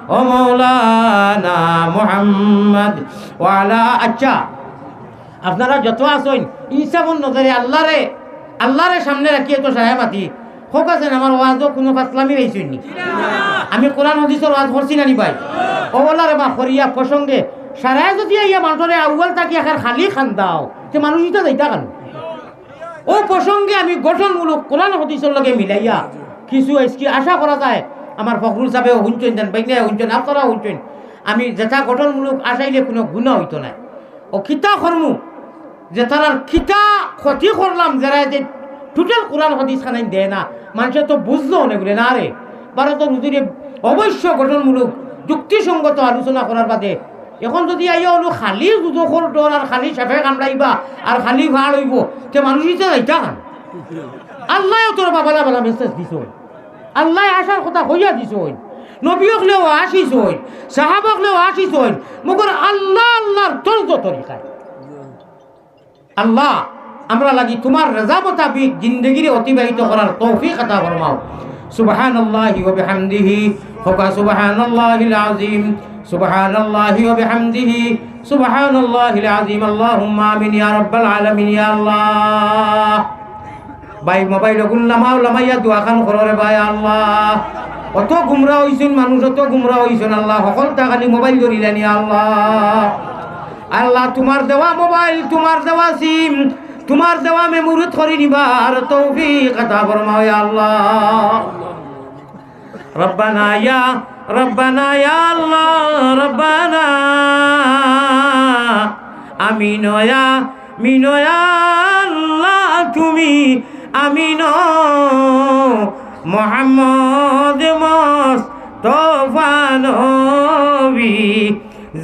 ومولانا محمد وعلى আচ্ছা আপনারা যত আসেন ইনসাফের নজরে আল্লাহরে সামনে রাখিয়ে তো সাহেব মাতি হোক আছেন আমার ওয়াজও কোনো ফাসলামি রয়েছেন নি আমি কোরআন হাদিসের ওয়াজ করছি না নি ভাই ওলারে বা করিয়া প্রসঙ্গে সারায় যদি ইয়া মানুষরে আউয়াল তাকি এখান খালি খান দাও যে মানুষ এটা যাইতা কেন ও প্রসঙ্গে আমি গঠনমূলক কোরআন হাদিসের লগে মিলাইয়া কিছু আজকে আশা করা যায় আমার ফখরুল সাহেব হুঁচেন দেন বাইনে হুঁচেন আপনারা হুঁচেন আমি যেটা গঠনমূলক আশাইলে কোনো গুণা হইতো না ও খিতা কর্মু যে তারা খিতা ক্ষতি করলাম যারা যে টোটাল কোরআন হাদিস খানাই দেয় না মানুষের তো বুঝলো না বলে না রে ভারতের হুজুরে অবশ্য গঠনমূলক যুক্তিসঙ্গত আলোচনা করার বাদে এখন যদি আইয়া হলো খালি দুদখল ডর আর খালি সাফে কামড়াইবা আর খালি ভাড় হইব তে মানুষ ইচ্ছা যাইতা খান আল্লাহ তোর বাবালা বালা মেসেজ দিছ আল্লাহ আসার কথা হইয়া দিছ নবীকলেও আসিস সাহাবকলেও আসিস মগর আল্লাহর তর্জ তরিকায় আল্লাহ আমরা লাগি তোমার রাজা মোতাবিক জিন্দগিরে অতিবাহিত করার তৌফিক আতা ফরমাও সুবহানাল্লাহি ওয়া বিহামদিহি ফাকা সুবহানাল্লাহিল আযীম সুবহানাল্লাহি ওয়া বিহামদিহি সুবহানাল্লাহিল আযীম আল্লাহুম্মা আমিন ইয়া রাব্বাল আলামিন ইয়া আল্লাহ ভাই মোবাইল গুল্লামাও লামাইয়া দোয়া খান কররে ভাই আল্লাহ অত গুমরা হইছেন মানুষ অত গুমরা হইছেন আল্লাহ সকল টাকানি মোবাইল ধরিলেনি আল্লাহ আল্লাহ তোমার দেওয়া মোবাইল তোমার দেওয়া সিম তোমার দেওয়া মেমোরিত করি নিবার তৌফিক আতা ফরমাও ইয়া আল্লাহ রব্বানা ইয়া আল্লাহ রব্বানা আমিন ইয়া আল্লাহ তুমি আমিন মুহাম্মদ মুস্তাফা নবী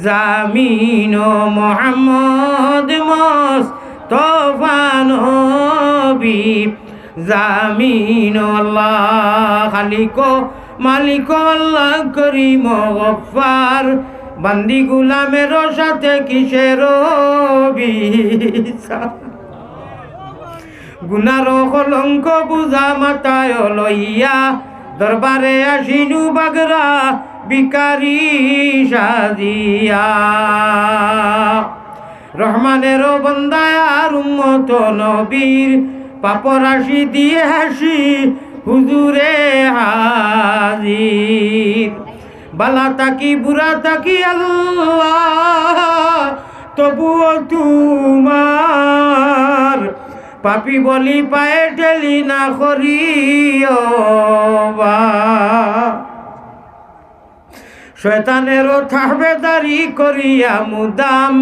জামিন মুহাম্মদ মুস্তাফা নবী জামিন আল্লাহ খালিক মালিক আল্লাহ করিম গফফার বান্দি গুলামের সাথে কিসের বিচার গুনার কলঙ্ক বুঝা মাথায় লইয়া দরবারে আসিনু বাগরা বিকারি সাজিয়া রহমানের বন্দায় আর উম্মত নবীর পাপরাশি দিয়ে হাসি হুজুরে হাজির বালা তাকি বুড়া তাকি আল্লাহ তবুও তোমার পাপি বলি পায়ে ঠেলি না করিও শয়তানেরও থাকবেদারি করিয়া মুদাম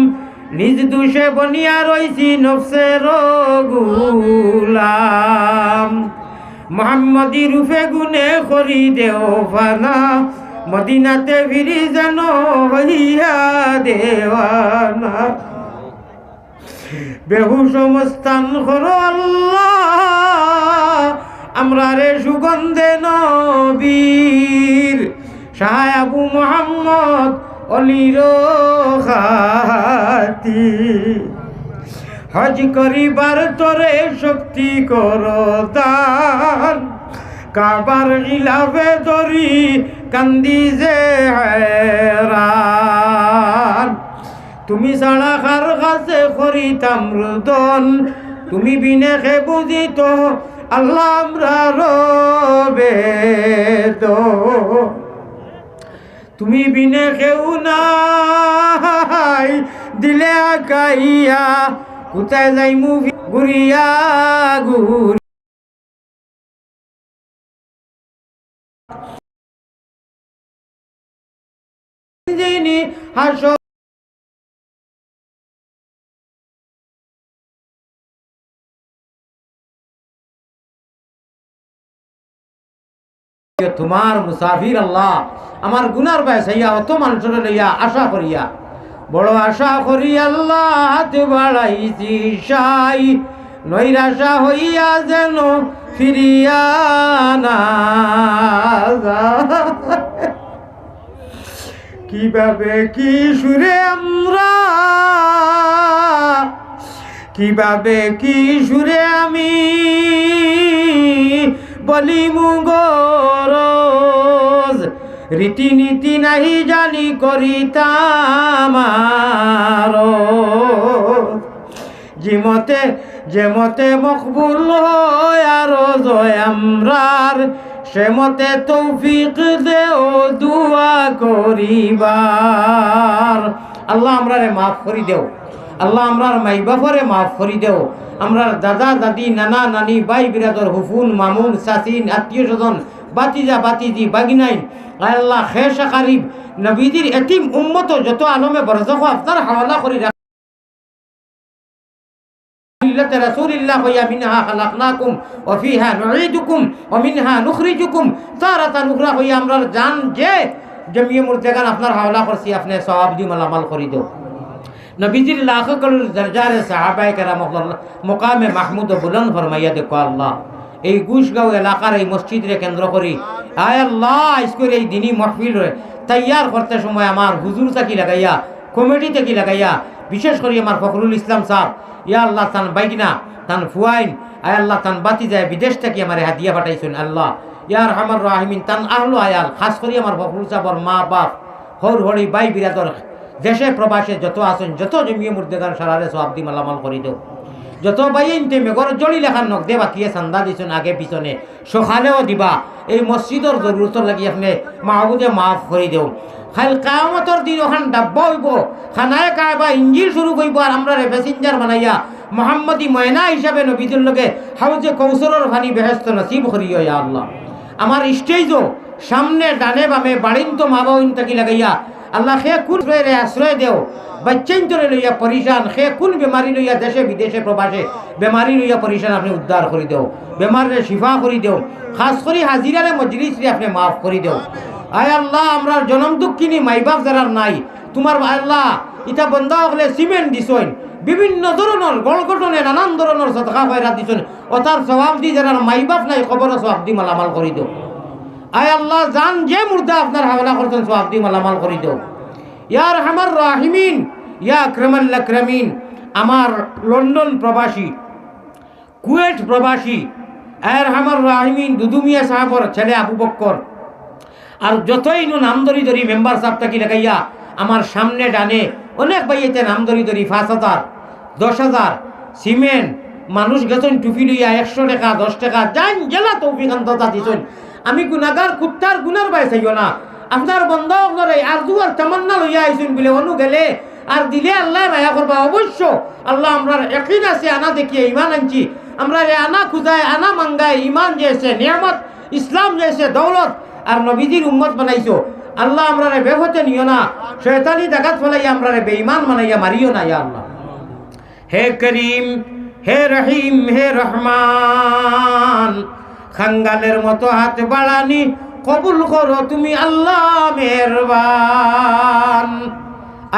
নিজ দুষে বনিয়া রইছি নফসের গুলাম মোহাম্মদী রূপে গুনে করি দেও ফানা মদিনাতে ফিরি যেন হইয়া দেওয়ানা বেহুশ মস্তান করো আল্লাহ আমরা রে সুগন্ধে নবীর শাহ আবু মুহাম্মদ অলির খাতি হজ করিবার তোরে শক্তি করো দান কাবার গিলাফে ধরি কান্দি যে হেরান তুমি ছাড়া কার কাছে করিতাম রুদন তুমি বিনে খে বুঝিত আল্লাহ আমরা রবে তো তুমি বিনে কেউ নাই দিলে আকাইয়া কোথায় যাই মুভি ঘুরিয়া ঘুরি হাসো তোমার মুসাফির আল্লাহ আমার গুনার বাইসাইয়া অত মানুষের লইয়া আশা করিয়া বড় আশা করি আল্লাহ হাতে বাড়াইছি সাই নৈরাশা হইয়া যেন ফিরিয়া না কিভাবে কি সুরে আমরা কিভাবে কি সুরে আমি বলি মুগরজ রীতিনীতি নাহি জানি করিতাম যেমতে মকবুল হয় আরো জয় আমরার সেমতে তৌফিক দেও দুয়া করিবার। আল্লাহ আমরারে মাফ করি দেও, আল্লাহ আমরার মাই বাপরে মাফ করি দেও, আমরার দাদা দাদি নানা নানি ভাই বিরাদর হুফুন মামুন চাচিন আত্মীয় স্বজন বাতিজা বাতিজি বাগিনাইন আল্লাহ খেসা কারিব নবীজির এতিম উম্মত যত আলমে বরজখ আপনার হাওয়ালা করি রাখ রাসূলিল্লাহ ওয়া মিনহা খালাকনাকুম ওয়া ফিহা নুঈদুকুম ওয়া মিনহা নুখরিজুকুম তারাতান উখরা হইয়া আমরার জান যে জমিয়ে মুরতেগান আপনার হাওলা করছি আপনি সওয়াব দি মালামাল করি দাও। নবীজির লাখ কলুর দরজারে সাহাবায়ে কেরাম মুকামে মাহমুদ বুলন্দ ফরমাইয়া দেখো আল্লাহ এই গুশগাঁও এলাকার এই মসজিদরে কেন্দ্র করি আয় আল্লাহ আজকের এই দিনই মাহফিল তৈয়ার করতে সময় আমার হুজুর থাকি লাগাইয়া কমিটি থেকে লাগাইয়া বিশেষ করে আমার ফখরুল ইসলাম সাহেব ইয়া আল্লাহ তান বাইগনা তান ফুয়াইন আয় আল্লাহ তান বাতি যায় বিদেশ থেকে আমার হাদিয়া পাঠাইছেন আল্লাহ ইয়ার আমার রাহিমিন তান আহলো আয়াল খাস করে আমার ফখরুল সাহেবর মা বাপ হর হরি বাই বিরাদর দেশে প্রবাসে যত আছেন যত জমিয়ে মুর্দেগান সারারে সব দি মালামাল করি দেও। যত বাইনতে মেঘর জড়ি লেখার নখ দে বাকিয়ে চান্দা দিছেন আগে পিছনে সকালেও দিবা এই মসজিদর জরুরত লাগি আপনি মাহবুদে মাফ করে দেও। খাল কায়ামতর দিন ওখান ডাব্বা হইব খানায় কায়বা ইঞ্জিল শুরু করব আর আমরা প্যাসেঞ্জার বানাইয়া মোহাম্মদী ময়না হিসাবে নবীদের লগে হাউজে কৌশলর ফানি বেহেস্ত নসিব করিও ইয়া আল্লাহ। আমার স্টেজও সামনে ডানে বামে বাড়িন তো মা বাউন তাকি লাগাইয়া আল্লাহ খে কোন আশ্রয় দেও বাচ্চাইন তোরে লইয়া পরিশান খে কোন বেমারি লইয়া দেশে বিদেশে প্রবাসে বেমারি লইয়া পরিশান আপনি উদ্ধার করে দেও, বেমারে শিফা করে দেও, খাস করে হাজিরারে মজলিসে আপনি মাফ করে দেও। আয় আল্লাহ আমরা জনম দুঃখিনী মাই বাপ যারা নাই তোমার আল্লাহ ইটা বন্ধা হলে সিমেন্ট দিছইন বিভিন্ন ধরনের গড়গঠনে নানান ধরনের সদকা খয়রাত দিছইন ও তার সওয়াব দি যারা মাই বাপ নাই খবর সওয়াব দি মালামাল করে দেও। আয় আল্লাহ জান যে মুর্দা আপনার হাওলা করছেন সওয়াব দি মালামাল করে দেও। ইয়া রহমান রাহিমিন ইয়া আকরামাল আকরামিন আমার লন্ডন প্রবাসী কুয়েট প্রবাসী আয় রহমান রাহিমিন দুদুমিয়া সাহেবর ছেলে আবু বক্কর আর যতই নাম ধরি ধরি মেম্বার সাহেব থাকি লাগাইয়া আমার সামনে ডানে অনেক বাইয়েতে নাম ধরি ধরি 5,000 10,000 সিমেন্ট মানুষ গেছেন টুপি লইয়া 100 টাকা 10 টাকা জান জেলা তৌফিক আন্ততা দিছেন। আমি গুনাহগার কুত্তার গুনার বাই চাইও না আপনার বন্ধ করে আর দুয়ার তামান্না লইয়া আইছেন বলে অনু গেলে আর দিলে আল্লাহ মায়া করবা অবশ্য আল্লাহ আমরার ইয়াকিন আছে আনা দেখিয়ে ঈমান আনছি আমরা আনা খুদায় আনা মাঙ্গায় ঈমান যেছে নিয়ামত ইসলাম যেছে দৌলত আর নবীজির উম্মত বানাইছো আল্লাহ আমরারে বেফতে নিও না শয়তানি দাগাত ফলাইয়া আমরারে বেঈমান বানাইয়া মারিও না ইয়া আল্লাহ। হে করিম হে রহিম হে রহমান খাঙ্গালের মতো হাত বাড়ানি কবুল করো তুমি আল্লাহ মেহেরবান।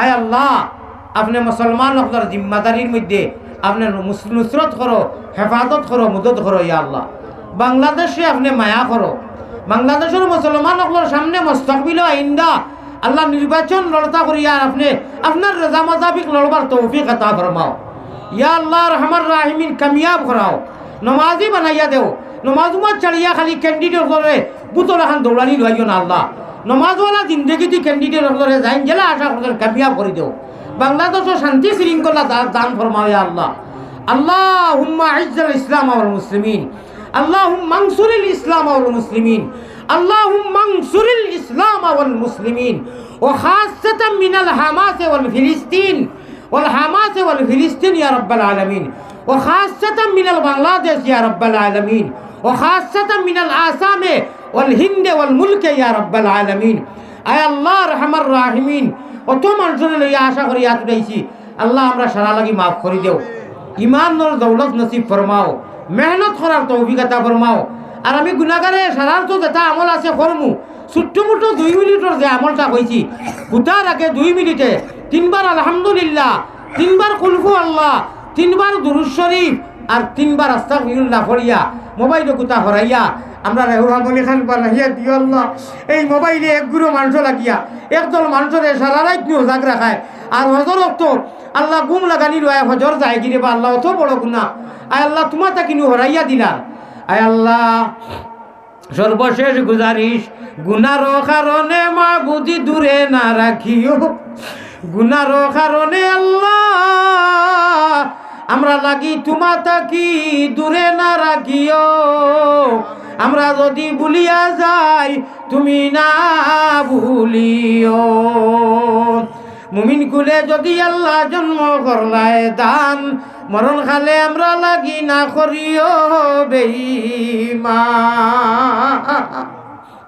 আয় আল্লাহ আপনি মুসলমান আপনার জিম্মাদারির মধ্যে আপনি নুসরত করো হেফাজত করো মদত করো ইয়া আল্লাহ। বাংলাদেশে আপনি মায়া করো বাংলাদেশের মুসলমান আপনার সামনে মুস্তাকবিল আইন্দা আল্লাহ নির্বাচন লড়তা করিয়া আপনি আপনার রেজা মোতাবিক লড়বার তৌফিক আতা ফরমাও ইয়া আল্লাহ রহমান রাহিমিন কামিয়াব করাও নমাজি বানাইয়া দেও নমাজ উমাজ চালিয়া খালি ক্যান্ডিডেট করে বুতল এখন দৌড়ানি লইও না আল্লাহ নমাজওয়ালা জিন্দগিতে ক্যান্ডিডেট করে যাইন জেলা আশা করতেন কামিয়াব করে দেও বাংলাদেশের শান্তি শৃঙ্খলা দান ফরমাও ইয়া আল্লাহ। আল্লাহুম্মা আইজ্জাল ইসলাম ওয়াল মুসলিমিন اللهم انصر الإسلام والمسلمين اللهم انصر الإسلام والمسلمين وخاصة من الحماس والفلسطين يا رب العالمين وخاصة من البنغلاديش يا رب العالمين وخاصة من الآسام والهند والملك يا رب العالمين أي الله رحم الراحمين وتم انصر لي আশা করি আত দেইছি আল্লাহ আমরা সারা লাগি maaf করে দেও ঈমান আর দৌলত নসিব ফরমাও মেহনত করার তৌফিক আতা ফরমাও আর আমি গুনাহগারে সারার তো যেটা আমল আছে করমু ছোট্ট মোটো 2 মিনিটের যে আমলটা কইছি হুতার আগে 2 মিনিটে 3 বার আলহামদুলিল্লাহ 3 বার কুলহু আল্লাহ 3 বার দুরূদ শরীফ আর 3 বার আস্তাগফিরুল্লাহ পড়িয়া মোবাইলে কুতা হরাইয়া আমরা রহমানি খান বানাইয়া দিও আল্লাহ। এই মোবাইলে এক গুরু মানুষ লাগিয়া একদল মানুষের সারা রাত নিয়ে জাগ রাখায় আর হজরত তো আল্লাহ গুম লাগানি লয় হজর যায় গিরে বা আল্লাহ অত বড় গুনাহ আয় আল্লাহ তোমার তা কিনু হরাইয়া দিলা। আয় আল্লাহ সর্বশেষ গুজারিশ, গুনার কারণে মাবুদি দূরে না রাখিও, গুনার কারণে আল্লাহ আমরা লাগি তোমা তাকি দূরে না রাখিও। আমরা যদি ভুলিয়া যাই তুমি না ভুলিও। মুমিন কুলে যদি আল্লাহ জন্ম করলায় দান, মরণ খালে আমরা লাগি না করিও বেঈমান।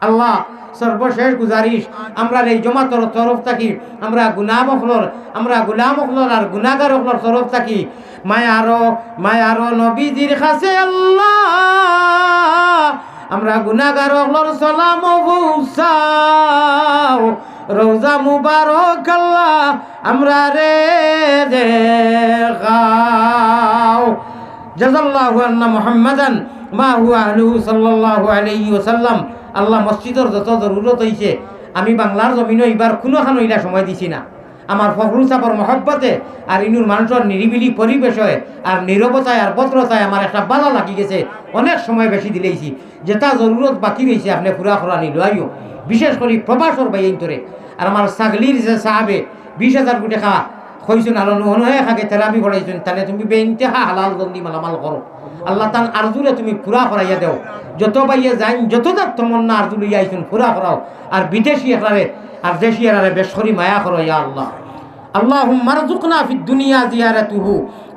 আল্লাহ সর্বশেষ গুজারিশ, আমরা এই জমাতর তরফ থাকি আমরা গুলাম হকলর আর গুনাহগার হকলর তরফ থাকি মায়ারো নবীজির কাছে আল্লাহ আমরা গুনাহগার হকলর সালাম পৌঁছাও। রোজা মুবারক আল্লাহ আমরা রে দেখাও। জাযাল্লাহু আন্না মুহাম্মাদান মা হুয়া আহলুহু সাল্লাল্লাহু আলাইহি ওয়াসাল্লাম। আল্লাহ মসজিদের যত জরুরত হয়েছে আমি বাংলার জমিনও এবার কোনোখানো ইলা সময় দিছি না। আমার ফখরুল সাহর মহব্বতে আর ইনুর মানুষের নিরিবিলি পরিবেশে আর নীরবতায় আর ভদ্রতায় আমার একটা বালা লাগি গেছে। অনেক সময় বেশি দিলেইছি, যেটা জরুরত বাকি রয়েছে আপনি পুরা খরানি লইও, বিশেষ করে প্রবাসর বাইন তোরে। আর আমার ছাগলির যে সাহাবে 20,000 কোটি টাকা খইছুন আর অনুহে খাকে থেরাপি পড়াইছুন, তাহলে তুমি বেইনতেহা হালাল জলদি মালামাল করো। আল্লাহ তান আরজুরে তুমি পুরা করাইয়া দেও। যত বাইয়ে যাইন যত যাক তমন্না আরজু লইয়া আইছুন পুরা করাও। আর বিদেশি একারে আর দেশি এরারে বেশ করি মায়া করো ইয়া আল্লাহ। اللهم ارزقنا في الدنيا زيارته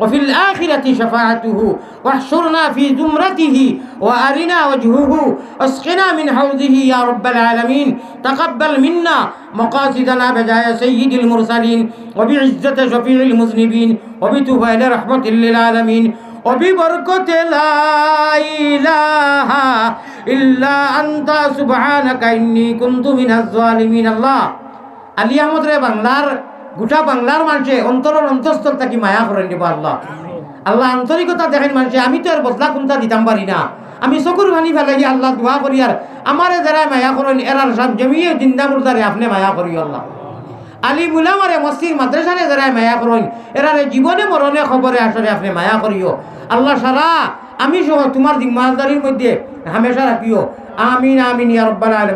وفي الآخرة شفاعته واحشرنا في زمرته وأرنا وجهه واسقنا من حوضه يا رب العالمين. تقبل منا مقاصدنا بجاه سيد المرسلين وبعزة شفيع المذنبين وبتفضل رحمة للعالمين وببركة لا إله إلا أنت سبحانك إني كنت من الظالمين. الله আলী আহমদ রে বাংলার গোটা বাংলার মানুষে অন্তরের অন্তঃস্থল থাকি মায়া করেন দিব আল্লাহ। আল্লাহ আন্তরিকতা দেখেন মানুষে, আমি তো আর বদলা কোনটা দিতাম পারি না। আমি চকুর ভানি ফেলাই আল্লাহ দোয়া করি আর আমারে যারা মায়া করেন এরার সব জমিয়ে জিন্দা মুর্দারে আপনি মায়া করি আল্লাহ। আলী মুলামারে মসজিদ মাদ্রাসারে যারা মায়া করেন এরারে জীবনে মরণে খবরে আসলে আপনি মায়া করিও আল্লাহ। সারা আমি সহ তোমার জিম্মাদারির মধ্যে হামেশা রাখিও। আমিন আমিন ইয়া রাব্বাল আলামিন।